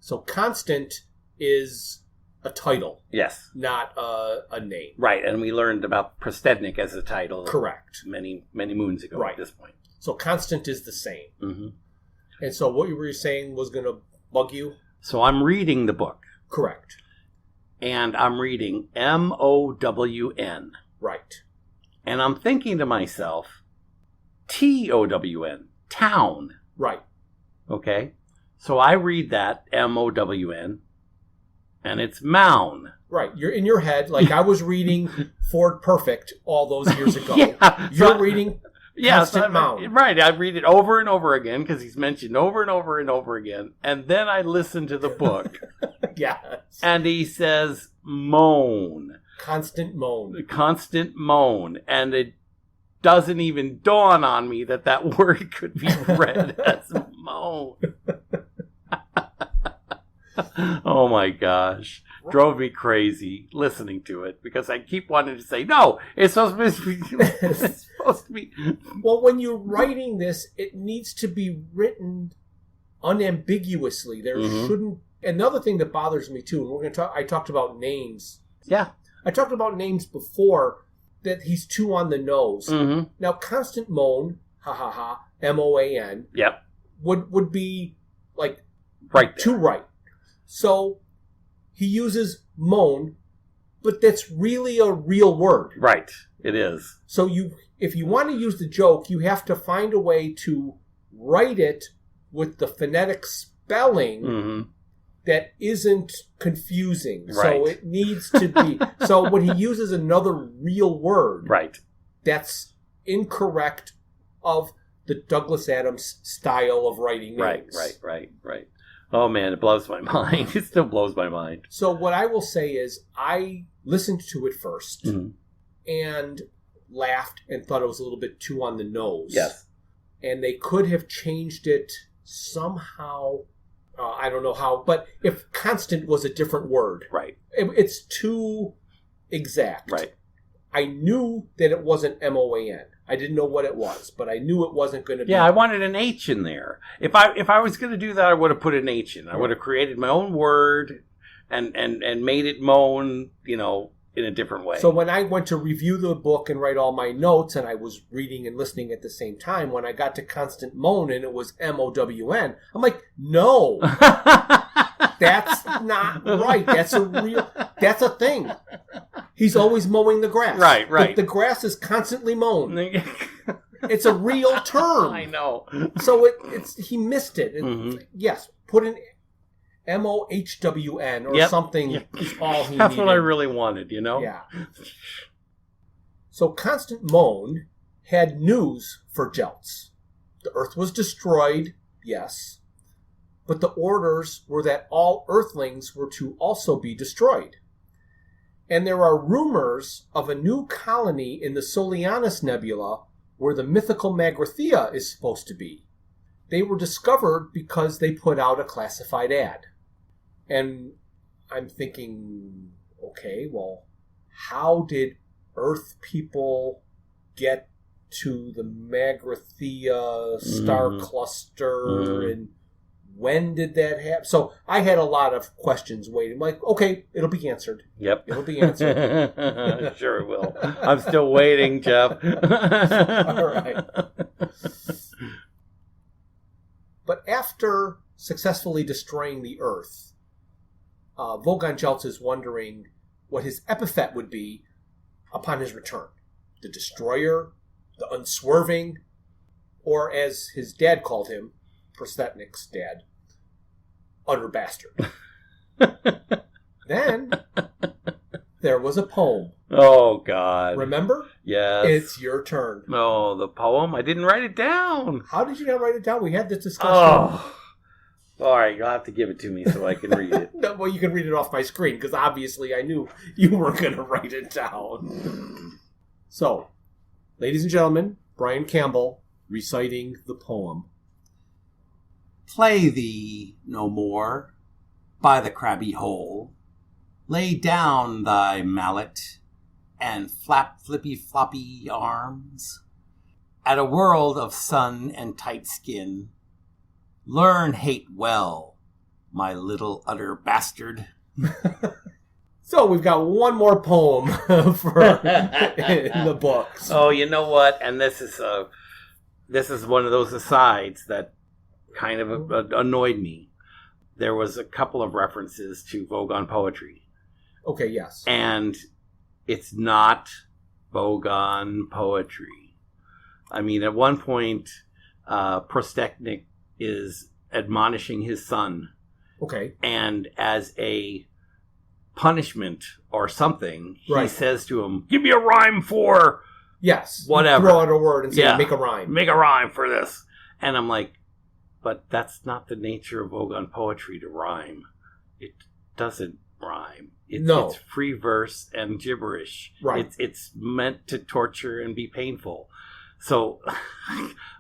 So constant is a title. Yes. Not a name. Right, and we learned about prostetnik as a title. Correct. Many moons ago at this point. So constant is the same. And so what you were saying was going to bug you? So I'm reading the book. Correct. And I'm reading MOWN. Right. And I'm thinking to myself, TOWN, town. Right. Okay? So I read that, MOWN, and it's Mown. Right. You're in your head, like I was reading Ford Perfect all those years ago. You're reading Constant Mound. Right. I read it over and over again because he's mentioned over and over and over again. And then I listen to the book. Yes. And he says moan. Constant moan. Constant moan. And it doesn't even dawn on me that word could be read as moan. Oh my gosh. Drove me crazy listening to it because I keep wanting to say, no, it's supposed to be. Well, when you're writing this, it needs to be written unambiguously. There shouldn't. Another thing that bothers me too, and we're going to talk. I talked about names. Yeah, I talked about names before that he's too on the nose. Now, constant moan, MOAN. Yep. Would be like right too right. So he uses moan, but that's really a real word. Right, it is. So if you want to use the joke, you have to find a way to write it with the phonetic spelling that isn't confusing. Right. So it needs to be. So when he uses another real word, right, that's incorrect of the Douglas Adams style of writing names. Right. Oh, man, it blows my mind. It still blows my mind. So what I will say is I listened to it first and laughed and thought it was a little bit too on the nose. Yes. And they could have changed it somehow. I don't know how. But if constant was a different word. Right. It's too exact. Right. I knew that it wasn't MOAN. I didn't know what it was, but I knew it wasn't going to be. Yeah, I wanted an H in there. If I was going to do that, I would have put an H in. I would have created my own word and made it moan, in a different way. So when I went to review the book and write all my notes, and I was reading and listening at the same time, when I got to Constant Moan and it was MOWN, I'm like, no, that's not right. That's a thing. He's always mowing the grass. Right. The grass is constantly mown. It's a real term. I know. So he missed it. Mm-hmm. Yes, put an MOHWN or something is all he needed. That's what I really wanted, Yeah. So Constant Moan had news for Jeltz. The Earth was destroyed, yes, but the orders were that all Earthlings were to also be destroyed. And there are rumors of a new colony in the Solianus Nebula where the mythical Magrathea is supposed to be. They were discovered because they put out a classified ad. And I'm thinking, okay, well, how did Earth people get to the Magrathea star cluster, and when did that happen? So I had a lot of questions waiting. Like, okay, it'll be answered. Yep. It'll be answered. Sure it will. I'm still waiting, Jeff. All right. But after successfully destroying the Earth, Vogon Jeltz is wondering what his epithet would be upon his return. The Destroyer, the Unswerving, or as his dad called him, Prostetnik's dad, Utter Bastard. Then there was a poem. Oh, God. Remember? Yes. It's your turn. Oh, the poem? I didn't write it down. How did you not write it down? We had this discussion. Oh. All right, you'll have to give it to me so I can read it. No, well, you can read it off my screen, because obviously I knew you weren't going to write it down. So, ladies and gentlemen, Brian Campbell reciting the poem. Play thee no more by the crabby hole. Lay down thy mallet and flap flippy floppy arms. At a world of sun and tight skin, learn hate well, my little utter bastard. So we've got one more poem for in the books. Oh, you know what? And this is one of those asides that kind of annoyed me. There was a couple of references to Vogon poetry. Okay, yes. And it's not Vogon poetry. I mean, at one point, Prostetnik is admonishing his son. Okay. And as a punishment or something, he says to him, give me a rhyme for... Yes. Whatever. Throw out a word and say, make a rhyme. Make a rhyme for this. And I'm like, but that's not the nature of Vogon poetry to rhyme. It doesn't rhyme. It's free verse and gibberish. Right. It's meant to torture and be painful. So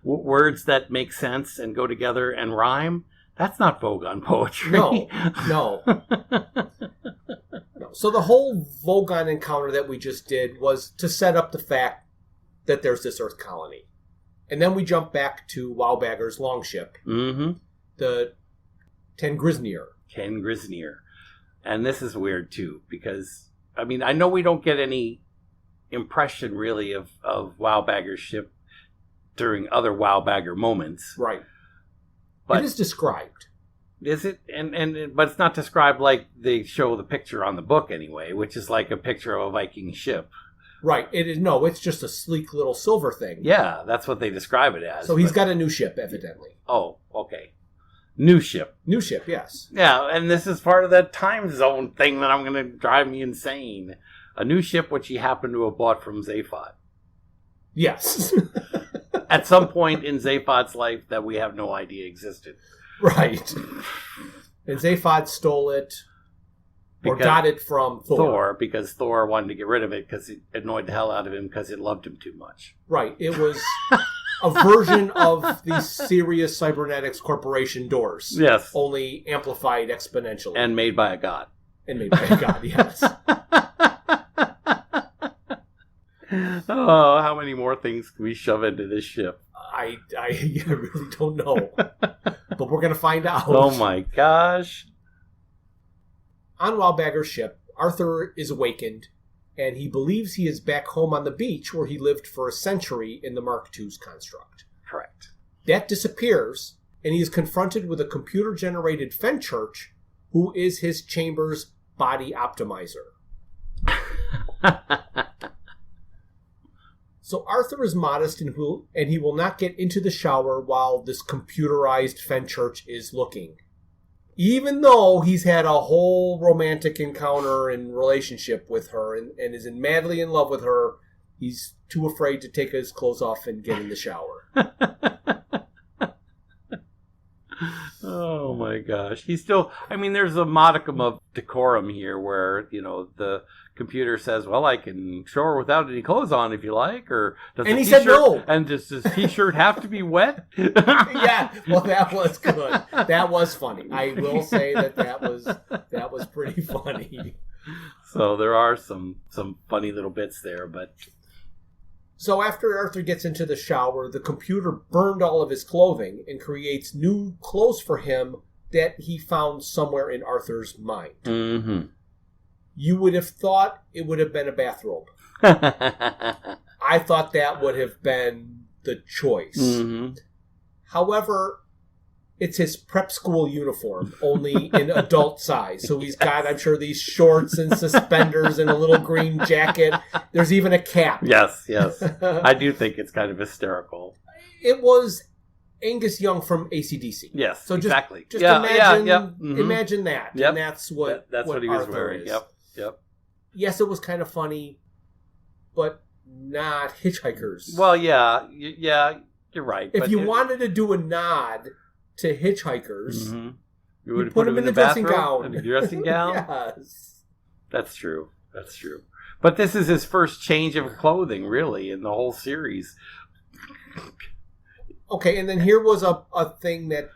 words that make sense and go together and rhyme, that's not Vogon poetry. No. So the whole Vogon encounter that we just did was to set up the fact that there's this Earth colony. And then we jump back to Wowbagger's longship, the Tengrisnir. Tengrisnir. And this is weird, too, because, I mean, I know we don't get any impression, really, of Wowbagger's ship during other Wowbagger moments. Right. But it is described. Is it? But it's not described like they show the picture on the book, anyway, which is like a picture of a Viking ship. Right. It is. No, it's just a sleek little silver thing. Yeah, that's what they describe it as. So he's got a new ship, evidently. Oh, okay. New ship. New ship, yes. Yeah, and this is part of that time zone thing that I'm going to drive me insane. A new ship which he happened to have bought from Zaphod. Yes. At some point in Zaphod's life that we have no idea existed. Right. And Zaphod stole it. Or got it from Thor. Because Thor wanted to get rid of it because it annoyed the hell out of him because it loved him too much. Right. It was a version of the Sirius Cybernetics Corporation doors. Yes. Only amplified exponentially. And made by a god. And made by a god, yes. Oh, how many more things can we shove into this ship? I really don't know. But we're going to find out. Oh my gosh. On Wildbagger's ship, Arthur is awakened, and he believes he is back home on the beach where he lived for a century in the Mark II's construct. Correct. That disappears, and he is confronted with a computer-generated Fenchurch who is his chamber's body optimizer. So Arthur is modest and he will not get into the shower while this computerized Fenchurch is looking. Even though he's had a whole romantic encounter and relationship with her and is madly in love with her, he's too afraid to take his clothes off and get in the shower. Oh my gosh. He's still, I mean, there's a modicum of decorum here where, the computer says, well, I can shower without any clothes on if you like, or does and the he said no. And does his t-shirt have to be wet? Yeah, well, that was good. That was funny. I will say that was pretty funny. So there are some funny little bits there, but... So after Arthur gets into the shower, the computer burned all of his clothing and creates new clothes for him that he found somewhere in Arthur's mind. Mm-hmm. You would have thought it would have been a bathrobe. I thought that would have been the choice. Mm-hmm. However, it's his prep school uniform, only in adult size. So he's got, I'm sure, these shorts and suspenders and a little green jacket. There's even a cap. Yes. I do think it's kind of hysterical. It was Angus Young from AC/DC. Yes, so exactly. Just imagine, Mm-hmm. Imagine that. Yep. And that's what he was Arthur wearing. is. Yep. Yes, it was kind of funny, but not Hitchhikers. Well, yeah, you're right. If you wanted to do a nod to Hitchhikers, mm-hmm. You would put him in the dressing gown. In the dressing gown? Yes. That's true. But this is his first change of clothing, really, in the whole series. Okay, and then here was a thing that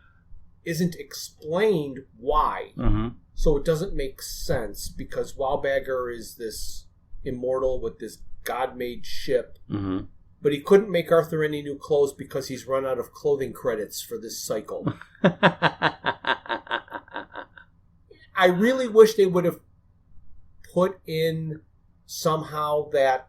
isn't explained why. Mm-hmm. So it doesn't make sense, because Wildbagger is this immortal with this god-made ship. Mm-hmm. But he couldn't make Arthur any new clothes because he's run out of clothing credits for this cycle. I really wish they would have put in somehow that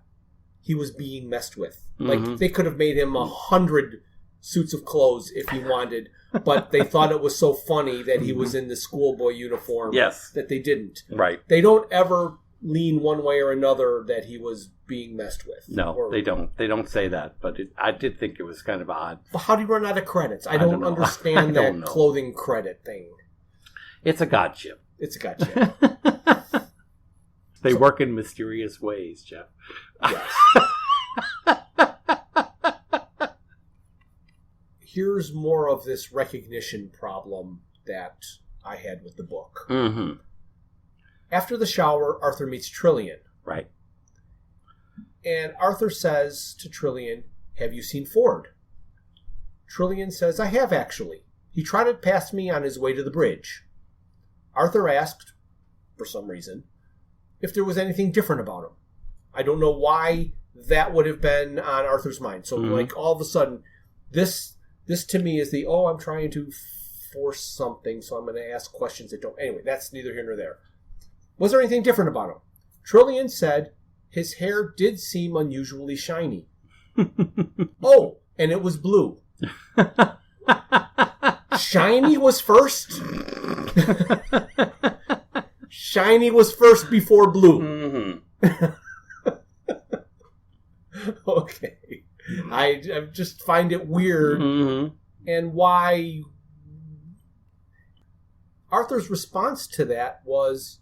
he was being messed with. Mm-hmm. Like, they could have made him 100 suits of clothes if he wanted, but they thought it was so funny that he was in the schoolboy uniform that they didn't. Right. They don't ever lean one way or another that he was being messed with. No, they don't. They don't say that, but I did think it was kind of odd. But how do you run out of credits? I don't understand that clothing credit thing. It's a god ship. It's a god ship. They work in mysterious ways, Jeff. Yes. Here's more of this recognition problem that I had with the book. Mm-hmm. After the shower, Arthur meets Trillian. Right. And Arthur says to Trillian, "Have you seen Ford?" Trillian says, "I have, actually. He trotted past me on his way to the bridge." Arthur asked, for some reason, if there was anything different about him. I don't know why that would have been on Arthur's mind. So, like, all of a sudden, this to me is I'm trying to force something, so I'm going to ask questions that don't... Anyway, that's neither here nor there. Was there anything different about him? Trillian said his hair did seem unusually shiny. Oh, and it was blue. Shiny was first? Shiny was first before blue. Mm-hmm. Okay. I just find it weird. Mm-hmm. And why... Arthur's response to that was...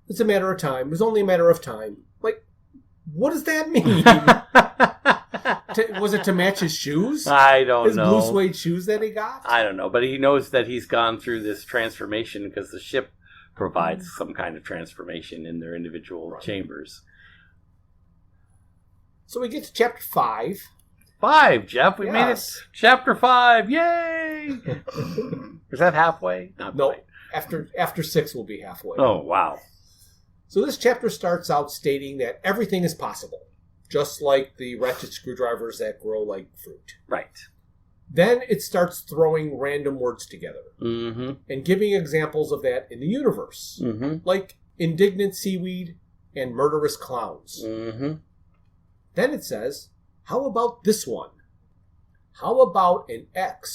It's a matter of time. It was only a matter of time. Like, what does that mean? Was it to match his shoes? I don't know. His blue suede shoes that he got? I don't know. But he knows that he's gone through this transformation because the ship provides some kind of transformation in their individual chambers. So we get to chapter 5. 5, Jeff. We made it. Yes. Chapter 5. Yay! Is that halfway? Not No. quite. After 6 will be halfway. Oh, wow. So this chapter starts out stating that everything is possible, just like the ratchet screwdrivers that grow like fruit. Right. Then it starts throwing random words together Mm-hmm. and giving examples of that in the universe, Mm-hmm. like indignant seaweed and murderous clowns. Mm-hmm. Then it says, how about this one? How about an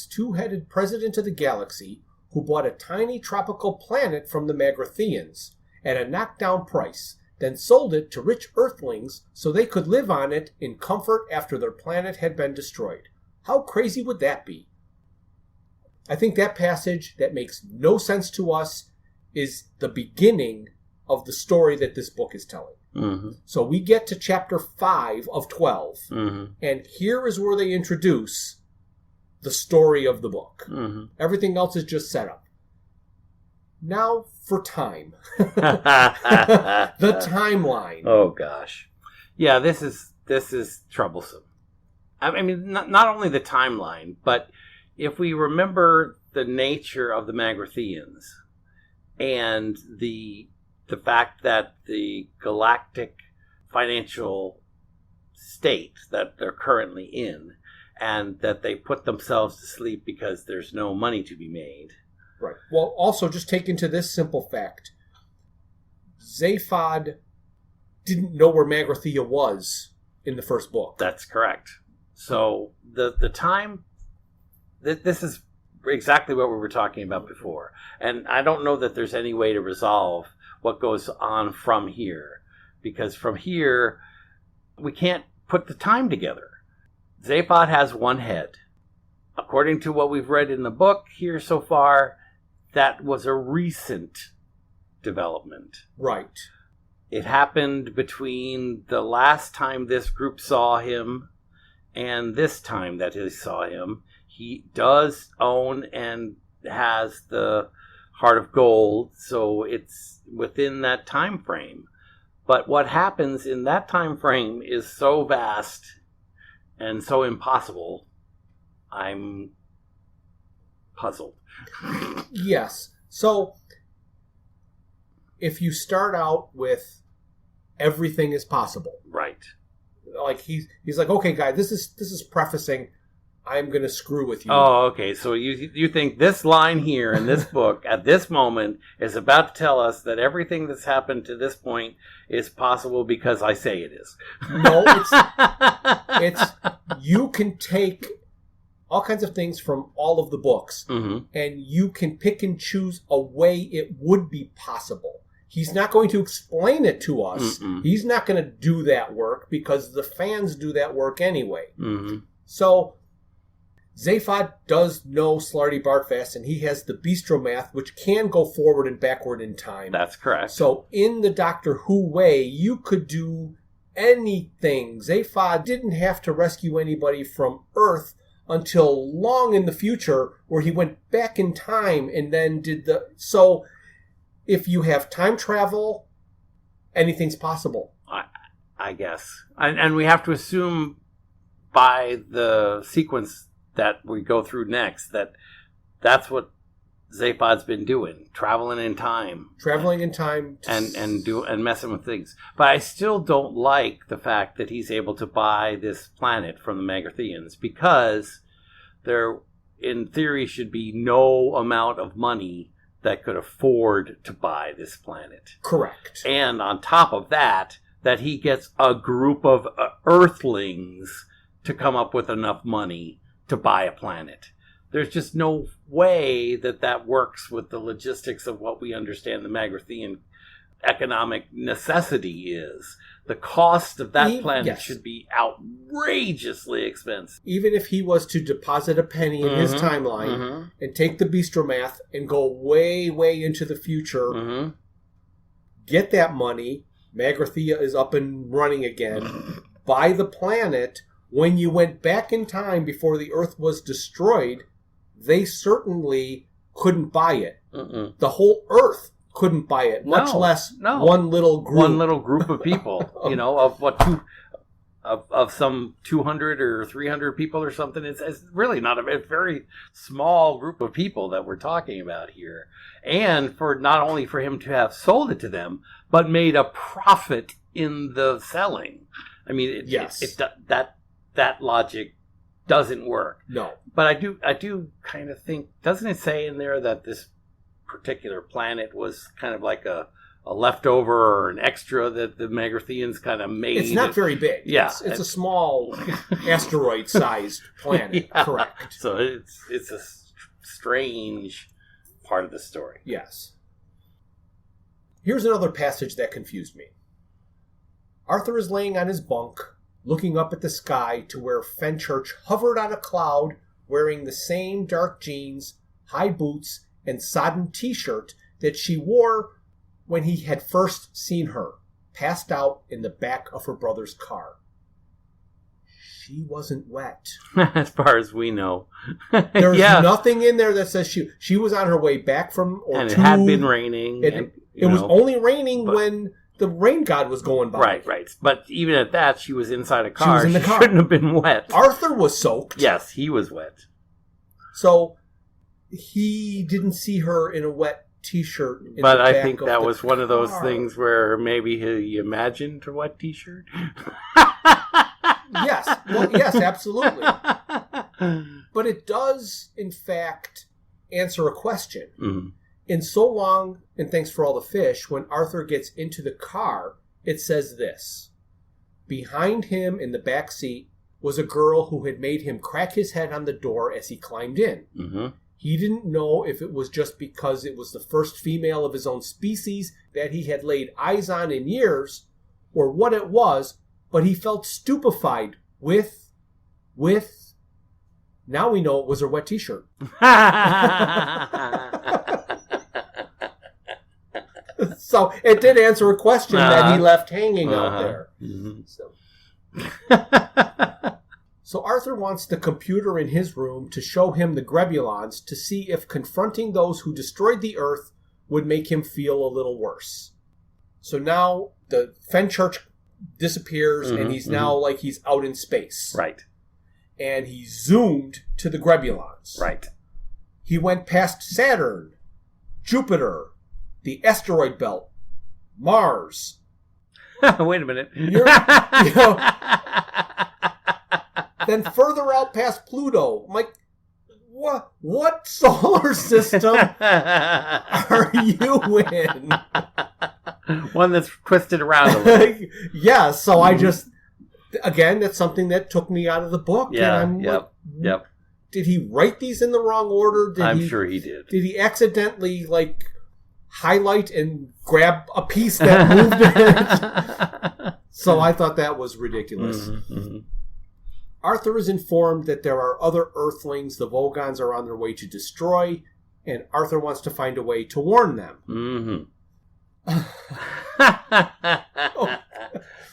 two-headed president of the galaxy who bought a tiny tropical planet from the Magrathians at a knockdown price, then sold it to rich Earthlings so they could live on it in comfort after their planet had been destroyed? How crazy would that be? I think that passage that makes no sense to us is the beginning of the story that this book is telling. Mm-hmm. So we get to chapter 5 of 12, Mm-hmm. and here is where they introduce the story of the book. Mm-hmm. Everything else is just set up. Now for time. The timeline. Oh gosh, yeah. This is troublesome. I mean, not only the timeline, but if we remember the nature of the Magrathians and the fact that the galactic financial state that they're currently in, and that they put themselves to sleep because there's no money to be made. Right. Well, also, just take into this simple fact. Zaphod didn't know where Magrathea was in the first book. That's correct. So the time, this is exactly what we were talking about before. And I don't know that there's any way to resolve what goes on from here. Because from here, we can't put the time together. Zaphod has one head. According to what we've read in the book here so far, that was a recent development. Right. It happened between the last time this group saw him and this time that he saw him. He does own and has the Heart of Gold, so it's within that time frame. But what happens in that time frame is so vast and so impossible, I'm puzzled. Yes. So, if you start out with everything is possible, Right. like he's like, okay, guy, this is prefacing, I'm going to screw with you. Oh, okay. So you think this line here in this book at this moment is about to tell us that everything that's happened to this point is possible because I say it is. No, it's you can take all kinds of things from all of the books, Mm-hmm. and you can pick and choose a way it would be possible. He's not going to explain it to us. Mm-mm. He's not going to do that work because the fans do that work anyway. Mm-hmm. So, Zaphod does know Slarty Bartfast, and he has the Bistromath, which can go forward and backward in time. That's correct. So, in the Doctor Who way, you could do anything. Zaphod didn't have to rescue anybody from Earth until long in the future, where he went back in time and then did the... So, if you have time travel, anything's possible. I guess. And we have to assume by the sequence that we go through next that that's what Zaphod's been doing, traveling in time. Traveling in time. And messing with things. But I still don't like the fact that he's able to buy this planet from the Magrathians, because there, in theory, should be no amount of money that could afford to buy this planet. Correct. And on top of that he gets a group of Earthlings to come up with enough money to buy a planet. There's just no way that works with the logistics of what we understand the Magrathian economic necessity is. The cost of that planet should be outrageously expensive. Even if he was to deposit a penny in his timeline and take the Bistromath and go way, way into the future, get that money, Magrathea is up and running again, buy the planet. When you went back in time before the Earth was destroyed, they certainly couldn't buy it. The whole Earth couldn't buy it, much less one little group. One little group of people, of what of some 200 or 300 people or something. It's really not a very small group of people that we're talking about here. And for not only for him to have sold it to them, but made a profit in the selling. I mean, that logic doesn't work. No. But I do kind of think, doesn't it say in there that this particular planet was kind of like a leftover or an extra that the Magratheans kind of made? It's not very big. Yeah. It's a small asteroid-sized planet. Yeah. Correct. So it's a strange part of the story. Yes. Here's another passage that confused me. Arthur is laying on his bunk, looking up at the sky to where Fenchurch hovered on a cloud, wearing the same dark jeans, high boots, and sodden t-shirt that she wore when he had first seen her, passed out in the back of her brother's car. She wasn't wet. As far as we know. There's nothing in there that says she was on her way back from or and to. It had been raining. It was only raining when the rain god was going by. Right. But even at that, she was inside a car. She was in the car. Shouldn't have been wet. Arthur was soaked. Yes, he was wet. So he didn't see her in a wet T-shirt. But I think that was one of those things where maybe he imagined a wet T-shirt. Yes. Well, yes, absolutely. But it does, in fact, answer a question. Mm-hmm. In So Long and Thanks for All the Fish, when Arthur gets into the car, it says this. Behind him in the back seat was a girl who had made him crack his head on the door as he climbed in. Mm-hmm. He didn't know if it was just because it was the first female of his own species that he had laid eyes on in years, or what it was, but he felt stupefied with, now we know it was her wet T-shirt. So it did answer a question that he left hanging out there. Mm-hmm. So Arthur wants the computer in his room to show him the Grebulons to see if confronting those who destroyed the Earth would make him feel a little worse. So now the Fenchurch disappears, and he's now like he's out in space. Right. And he zoomed to the Grebulons. Right. He went past Saturn, Jupiter, the asteroid belt, Mars. Wait a minute. Then further out past Pluto. I'm like, what solar system are you in? One that's twisted around a little. Yeah, so I just, again, that's something that took me out of the book. Yeah, and I'm yep. Did he write these in the wrong order? I'm sure he did. Did he accidentally, highlight and grab a piece that moved it? So I thought that was ridiculous. Mm-hmm. Arthur is informed that there are other Earthlings the Vogons are on their way to destroy, and Arthur wants to find a way to warn them. Mm-hmm.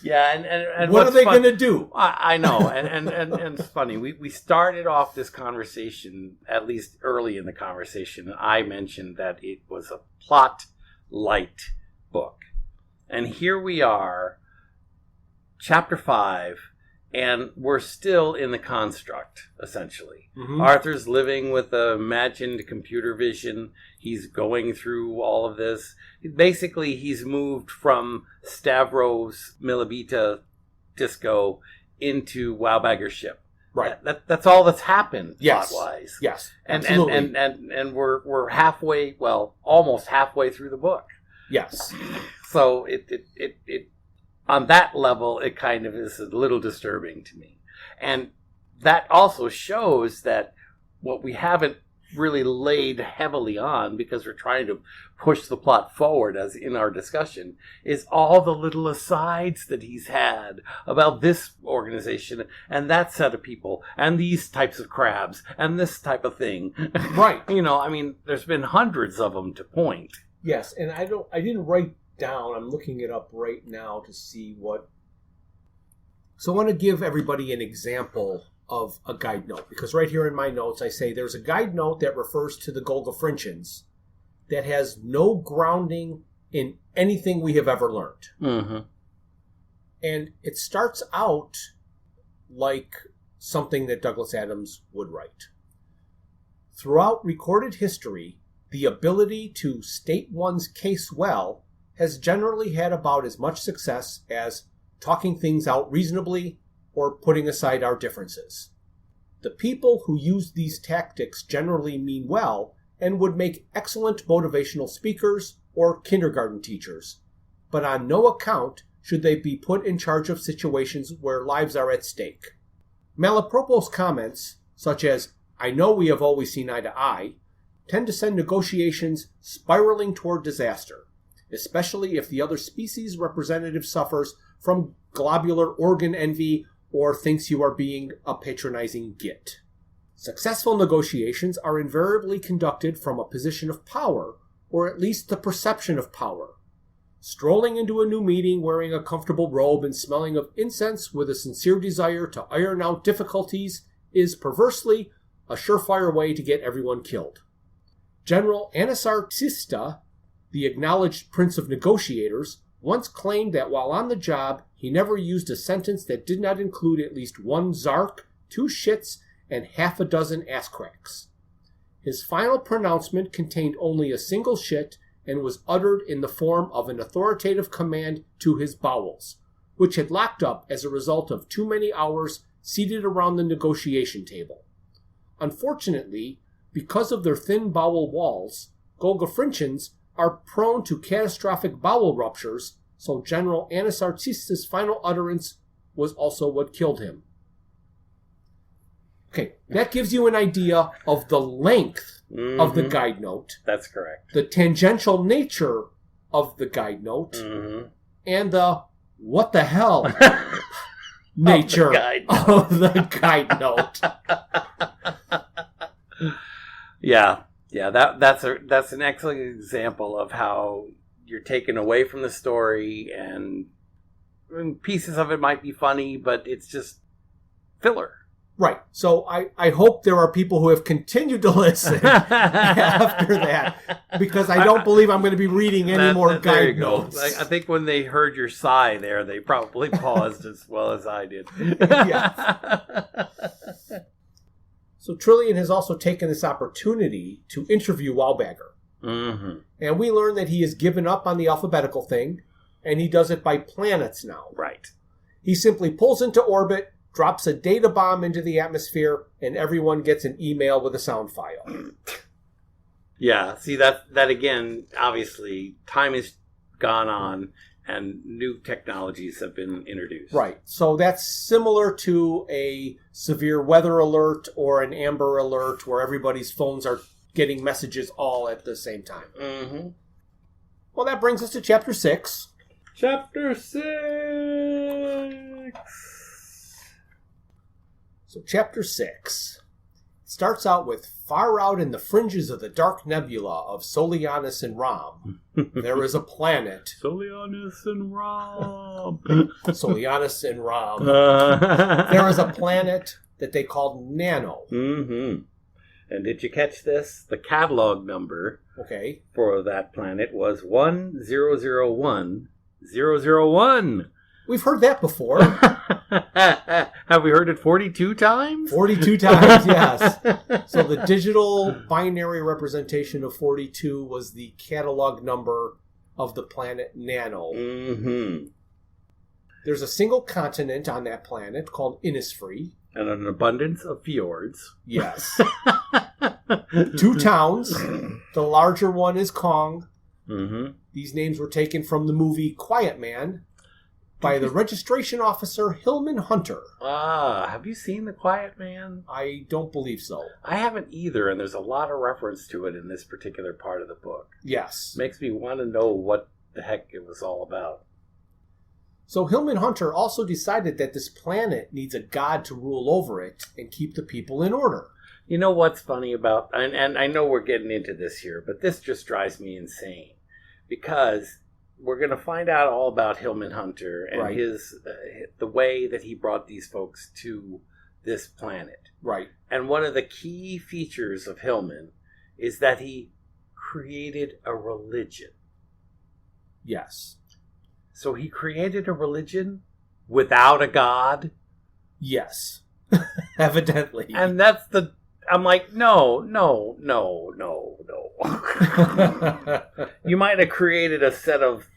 Yeah, and what are they going to do? I know, and it's funny. We started off this conversation, at least early in the conversation, and I mentioned that it was a plot-light book. And here we are, chapter 5, and we're still in the construct, essentially. Mm-hmm. Arthur's living with an imagined computer vision. He's going through all of this. Basically, he's moved from Stavros Milibita disco into Wowbagger ship. Right. That's all that's happened, yes. plot-wise. Yes, absolutely. And we're halfway, almost halfway through the book. Yes. So it on that level, it kind of is a little disturbing to me. And that also shows that what we haven't really laid heavily on, because we're trying to push the plot forward as in our discussion, is all the little asides that he's had about this organization and that set of people and these types of crabs and this type of thing. Right. There's been hundreds of them to point. Yes, and I didn't write down. I'm looking it up right now to see what. So I want to give everybody an example of a guide note, because right here in my notes I say there's a guide note that refers to the Golgafrinchans that has no grounding in anything we have ever learned. Mm-hmm. And it starts out like something that Douglas Adams would write. Throughout recorded history, the ability to state one's case well has generally had about as much success as talking things out reasonably or putting aside our differences. The people who use these tactics generally mean well and would make excellent motivational speakers or kindergarten teachers, but on no account should they be put in charge of situations where lives are at stake. Malapropos comments, such as, "I know we have always seen eye to eye," tend to send negotiations spiraling toward disaster, especially if the other species representative suffers from globular organ envy or thinks you are being a patronizing git. Successful negotiations are invariably conducted from a position of power, or at least the perception of power. Strolling into a new meeting wearing a comfortable robe and smelling of incense with a sincere desire to iron out difficulties is, perversely, a surefire way to get everyone killed. General Anasartista, the acknowledged prince of negotiators, once claimed that while on the job, he never used a sentence that did not include at least one zark, 2 shits, and half a dozen ass cracks. His final pronouncement contained only a single shit and was uttered in the form of an authoritative command to his bowels, which had locked up as a result of too many hours seated around the negotiation table. Unfortunately, because of their thin bowel walls, Golgafrinchans are prone to catastrophic bowel ruptures, so General Anasartista's final utterance was also what killed him. Okay, that gives you an idea of the length of the guide note. That's correct. The tangential nature of the guide note. And the what the hell nature of the guide note. Yeah, that's an excellent example of how you're taken away from the story, and pieces of it might be funny, but it's just filler. Right. So I hope there are people who have continued to listen after that, because I don't believe I'm going to be reading any more guide notes. I think when they heard your sigh there, they probably paused as well as I did. Yeah. So Trillian has also taken this opportunity to interview Wowbagger. And we learn that he has given up on the alphabetical thing, and he does it by planets now. Right. He simply pulls into orbit, drops a data bomb into the atmosphere, and everyone gets an email with a sound file. Yeah, see, that again, obviously, time has gone on, and new technologies have been introduced. Right. So that's similar to a severe weather alert or an amber alert where everybody's phones are getting messages all at the same time. Well, that brings us to Chapter 6. Chapter 6! So Chapter 6 starts out with, far out in the fringes of the dark nebula of Solianus and Ram, there is a planet. Solianus and Ram. Solianus and Ram. There is a planet that they called Nano. And did you catch this? The catalog number for that planet was 1001001. We've heard that before. Have we heard it 42 times? 42 times, yes. So the digital binary representation of 42 was the catalog number of the planet Nano. There's a single continent on that planet called Innisfree. And an abundance of fjords. Yes. 2 towns. The larger one is Kong. These names were taken from the movie Quiet Man by the registration officer Hillman Hunter. Have you seen The Quiet Man? I don't believe so. I haven't either, and there's a lot of reference to it in this particular part of the book. Yes. Makes me want to know what the heck it was all about. So Hillman Hunter also decided that this planet needs a god to rule over it and keep the people in order. You know what's funny about, and I know we're getting into this here, but this just drives me insane. Because we're going to find out all about Hillman Hunter and his the way that he brought these folks to this planet. Right. And one of the key features of Hillman is that he created a religion. Yes. So he created a religion without a god? Yes. Evidently. And that's I'm like, no. You might have created a set of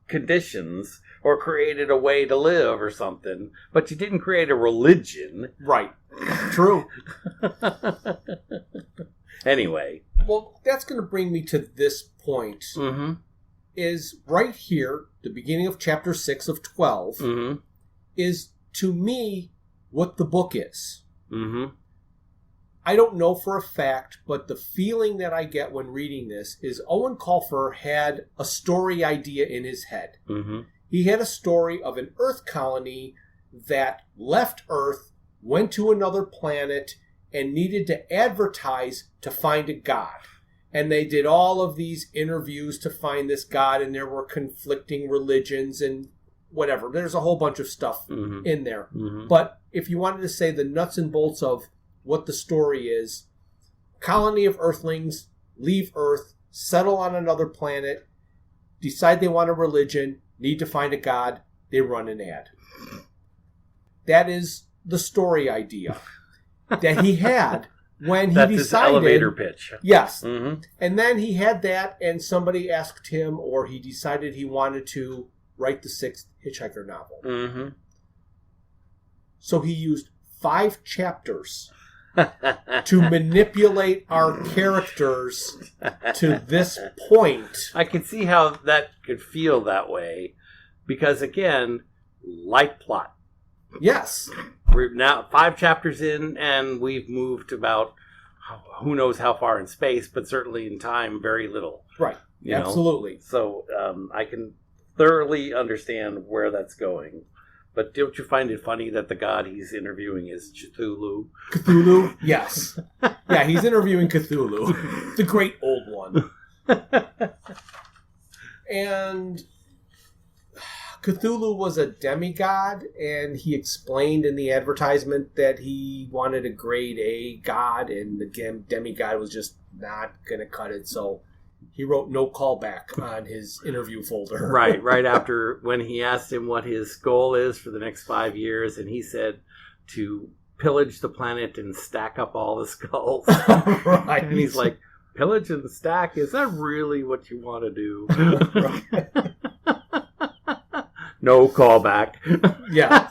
conditions or created a way to live or something, but you didn't create a religion. Right. True. Anyway. Well, that's going to bring me to this point. Mm-hmm. Is right here, the beginning of chapter 6 of 12, Mm-hmm. is, to me, what the book is. Mm-hmm. I don't know for a fact, but the feeling that I get when reading this is Eoin Colfer had a story idea in his head. Mm-hmm. He had a story of an Earth colony that left Earth, went to another planet, and needed to advertise to find a god. And they did all of these interviews to find this god, and there were conflicting religions and whatever. There's a whole bunch of stuff Mm-hmm. in there. Mm-hmm. But if you wanted to say the nuts and bolts of what the story is, colony of Earthlings leave Earth, settle on another planet, decide they want a religion, need to find a god, they run an ad. That is the story idea that he had when he That's decided. his elevator pitch. Yes. Mm-hmm. And then he had that, and somebody asked him, or he decided he wanted to write the 6th Hitchhiker novel. Mm-hmm. So he used 5 chapters to manipulate our characters to this point. I can see how that could feel that way, because again, light plot. Yes. We're now 5 chapters in, and we've moved about who knows how far in space, but certainly in time, very little. Right. You know? Absolutely. So I can thoroughly understand where that's going. But don't you find it funny that the god he's interviewing is Cthulhu? Cthulhu? Yes. Yeah, he's interviewing Cthulhu, the great old one. And Cthulhu was a demigod, and he explained in the advertisement that he wanted a grade A god, and the demigod was just not going to cut it, so he wrote no callback on his interview folder. Right after when he asked him what his goal is for the next 5 years, and he said to pillage the planet and stack up all the skulls. Right. And he's like, pillage and stack? Is that really what you want to do? No callback. Yeah.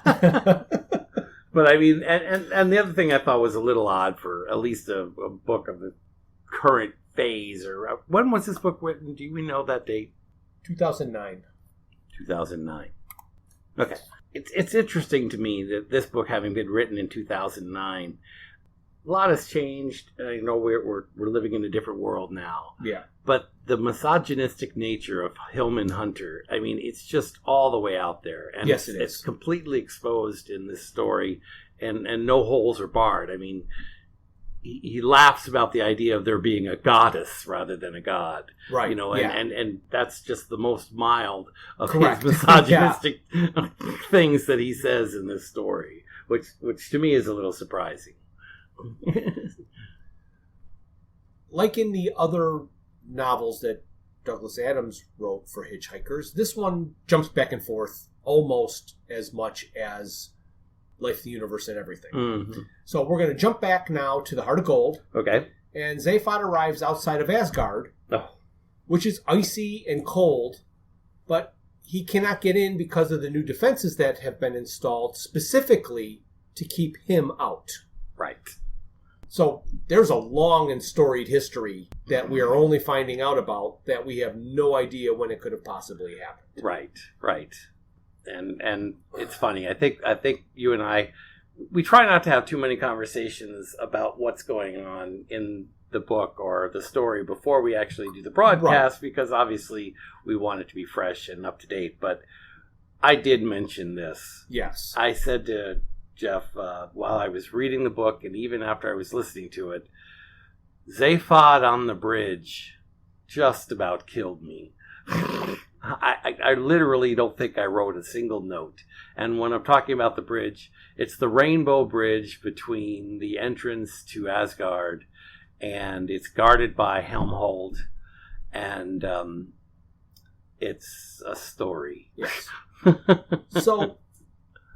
But I mean, and the other thing I thought was a little odd for at least a book of the current phase, or when was this book written? Do we know that date? 2009. 2009. Okay. It's interesting to me that this book, having been written in 2009, a lot has changed. You know, we're living in a different world now. Yeah. But the misogynistic nature of Hillman Hunter, I mean, it's just all the way out there. And yes, it is. It's completely exposed in this story, and no holes are barred. I mean, he laughs about the idea of there being a goddess rather than a god. Right. You know, yeah. and that's just the most mild of Correct. his misogynistic things that he says in this story, which to me is a little surprising. Like in the other novels that Douglas Adams wrote for Hitchhikers, this one jumps back and forth almost as much as Life, the Universe, and Everything. Mm-hmm. So we're going to jump back now to the Heart of Gold. Okay. And Zaphod arrives outside of Asgard, Oh. which is icy and cold, but he cannot get in because of the new defenses that have been installed specifically to keep him out. Right. So there's a long and storied history that we are only finding out about that we have no idea when it could have possibly happened. Right. And it's funny. I think you and we try not to have too many conversations about what's going on in the book or the story before we actually do the broadcast, because obviously we want it to be fresh and up to date. But I did mention this. Yes. I said to Jeff, while I was reading the book and even after I was listening to it, Zaphod on the bridge just about killed me. I literally don't think I wrote a single note. And when I'm talking about the bridge, it's the Rainbow Bridge between the entrance to Asgard, and it's guarded by Helmhold, and it's a story. Yes. So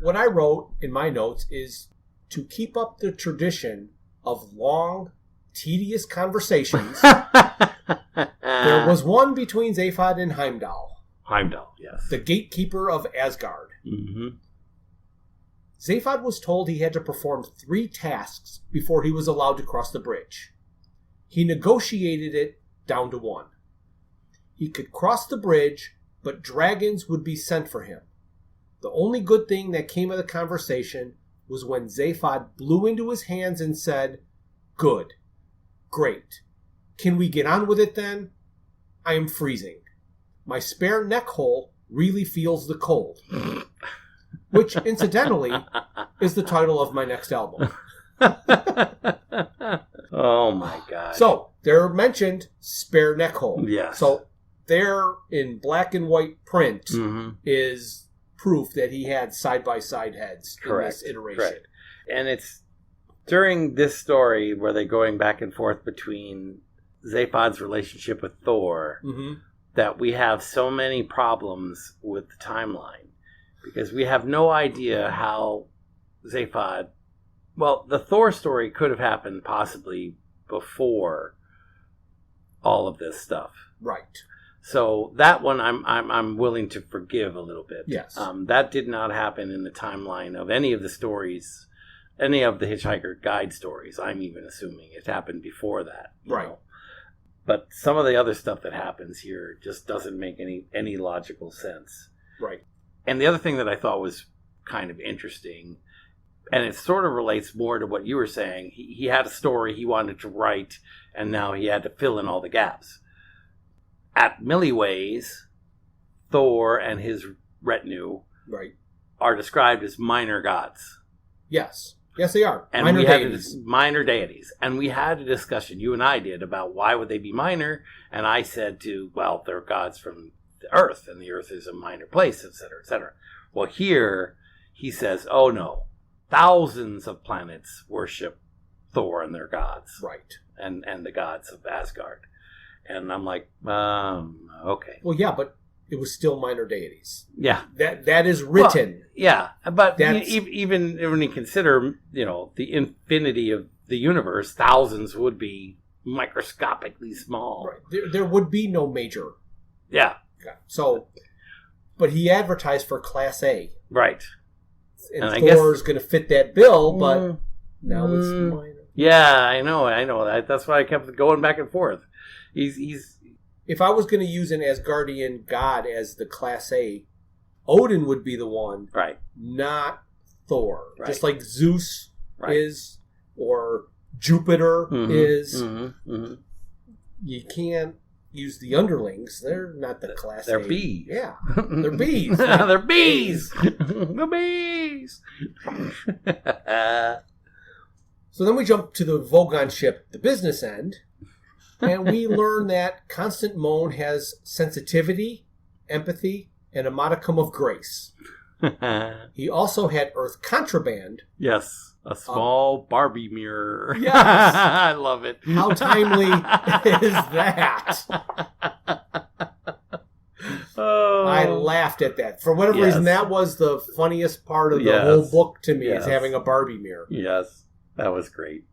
what I wrote in my notes is to keep up the tradition of long, tedious conversations. There was one between Zaphod and Heimdall. Heimdall, yes. The gatekeeper of Asgard. Mm-hmm. Zaphod was told he had to perform 3 tasks before he was allowed to cross the bridge. He negotiated it down to 1. He could cross the bridge, but dragons would be sent for him. The only good thing that came of the conversation was when Zaphod blew into his hands and said, "Good. Great. Can we get on with it then? I am freezing. My spare neck hole really feels the cold." Which, incidentally, is the title of my next album. Oh my God. So, they're mentioned spare neck hole. Yes. So, there in black and white print Mm-hmm. is proof that he had side-by-side heads Correct. in this iteration. Correct. And it's during this story where they're going back and forth between Zaphod's relationship with Thor Mm-hmm. that we have so many problems with the timeline. Because we have no idea how Zaphod... Well, the Thor story could have happened possibly before all of this stuff. Right. So that one I'm willing to forgive a little bit. Yes. That did not happen in the timeline of any of the stories, any of the Hitchhiker guide stories. I'm even assuming it happened before that. you Right. know. But some of the other stuff that happens here just doesn't make any logical sense. Right. And the other thing that I thought was kind of interesting, and it sort of relates more to what you were saying, he had a story he wanted to write, and now he had to fill in all the gaps. At Milliways, Thor and his retinue Right. are described as minor gods. Yes. Yes, they are. And Minor we had deities. minor deities. And we had a discussion, you and I did, about why would they be minor. And I said well, they're gods from the earth, and the earth is a minor place, etc., etc. Well, here he says, oh no, thousands of planets worship Thor and their gods. Right. And the gods of Asgard. And I'm like, okay. Well, yeah, but it was still minor deities. Yeah. That is written. Well, yeah, but That's- even when you consider, the infinity of the universe, thousands would be microscopically small. Right. There would be no major. Yeah, Yeah. So, but he advertised for Class A. right. And And I guess- Thor's going to fit that bill, but now it's minor. Yeah, I know. That's why I kept going back and forth. He's If I was going to use an Asgardian god as the Class A, Odin would be the one, right. not Thor. Right. Just like Zeus Right. is, or Jupiter is. Mm-hmm, mm-hmm. You can't use the underlings. They're not the Class They're A. bees. Yeah, they're bees. They're bees. The bees. So then we jump to the Vogon ship, the business end, and we learn that Constant Moan has sensitivity, empathy, and a modicum of grace. He also had Earth contraband. Yes, a small Barbie mirror. Yes. I love it. How timely is that? Oh. I laughed at that. For whatever Yes. reason, that was the funniest part of the Yes. whole book to me, Yes. is having a Barbie mirror. Yes, that was great.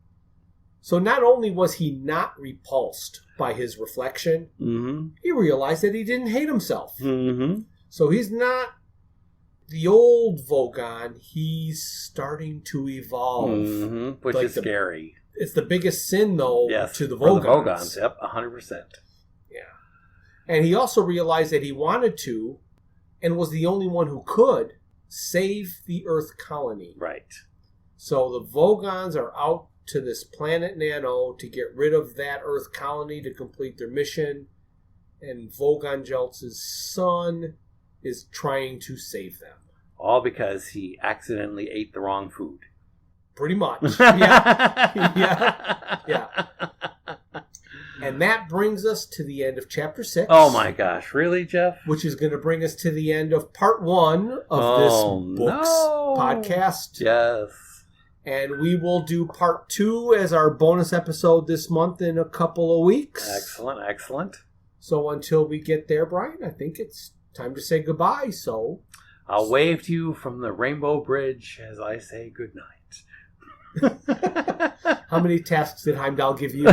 So not only was he not repulsed by his reflection, Mm-hmm. he realized that he didn't hate himself. Mm-hmm. So he's not the old Vogon. He's starting to evolve. Mm-hmm. Which Like is the- scary. It's the biggest sin, though, Yes, to the for Vogons. the Vogons. Yep, 100%. Yeah. And he also realized that he wanted to, and was the only one who could, save the Earth colony. Right. So the Vogons are out to this planet Nano to get rid of that Earth colony to complete their mission. And Vogon Jeltz's son is trying to save them. All because he accidentally ate the wrong food. Pretty much. Yeah. Yeah. And that brings us to the end of Chapter 6. Oh my gosh, really, Jeff? Which is going to bring us to the end of Part 1 of Oh, this books no. podcast. Yes. And we will do Part 2 as our bonus episode this month in a couple of weeks. Excellent, excellent. So until we get there, Brian, I think it's time to say goodbye. So I'll wave to you from the Rainbow Bridge as I say goodnight. how many tasks did Heimdall give you?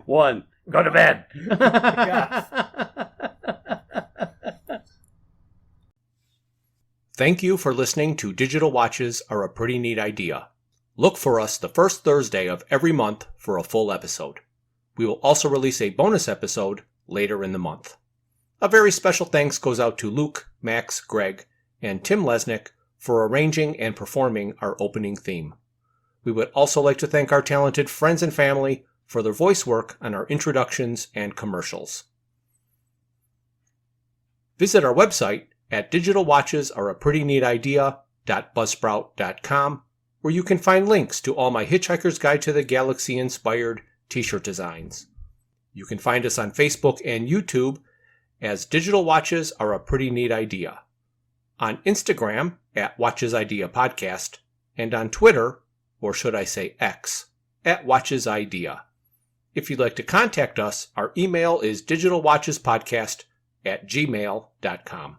1. Go to bed. Yes. Thank you for listening to Digital Watches Are a Pretty Neat Idea. Look for us the first Thursday of every month for a full episode. We will also release a bonus episode later in the month. A very special thanks goes out to Luke, Max, Greg, and Tim Lesnick for arranging and performing our opening theme. We would also like to thank our talented friends and family for their voice work on our introductions and commercials. Visit our website at digitalwatchesareaprettyneatidea.buzzsprout.com, where you can find links to all my Hitchhiker's Guide to the Galaxy inspired t-shirt designs. You can find us on Facebook and YouTube as Digital Watches Are a Pretty Neat Idea, on Instagram at Watches Idea Podcast, and on Twitter, or should I say X, at Watches Idea. If you'd like to contact us, our email is digitalwatchespodcast@gmail.com.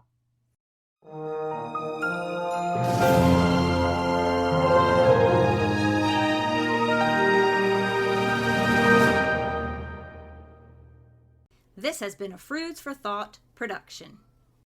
This has been a Froods for Thought production.